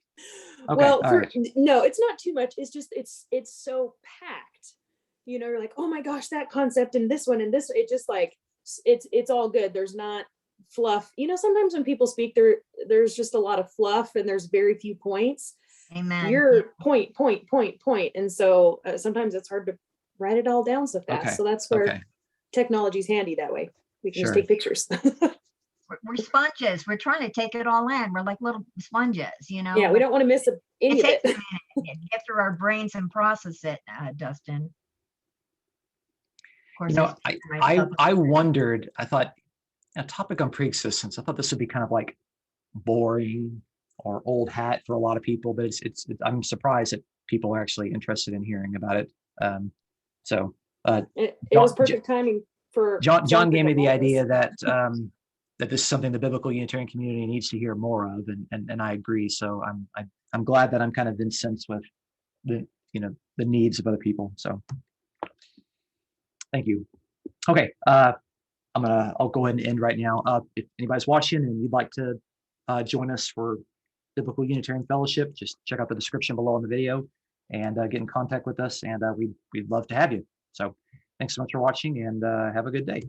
okay, well, right. No, it's not too much. It's just, it's so packed. You're like, oh my gosh, that concept and this one and this, it just like, it's all good. There's not fluff. Sometimes when people speak, there's just a lot of fluff and there's very few points. Amen. You're point. And so sometimes it's hard to write it all down so fast. Okay. So that's where technology's handy that way. We can just take pictures. We're sponges. We're trying to take it all in. We're like little sponges, Yeah, we don't want to miss any of it. Takes a minute to get through our brains and process it, Dustin. Of course, I wondered, I thought, a topic on preexistence, I thought this would be kind of like boring or old hat for a lot of people, but it's I'm surprised that people are actually interested in hearing about it. So It John- was perfect timing for. John gave me something the like idea this. that that this is something the biblical Unitarian community needs to hear more of, and I agree. So I'm glad that I'm kind of incensed with the the needs of other people. So thank you. Okay, I'll go ahead and end right now. If anybody's watching and you'd like to join us for Biblical Unitarian Fellowship, just check out the description below on the video and get in contact with us, and we'd love to have you. So thanks so much for watching, and have a good day.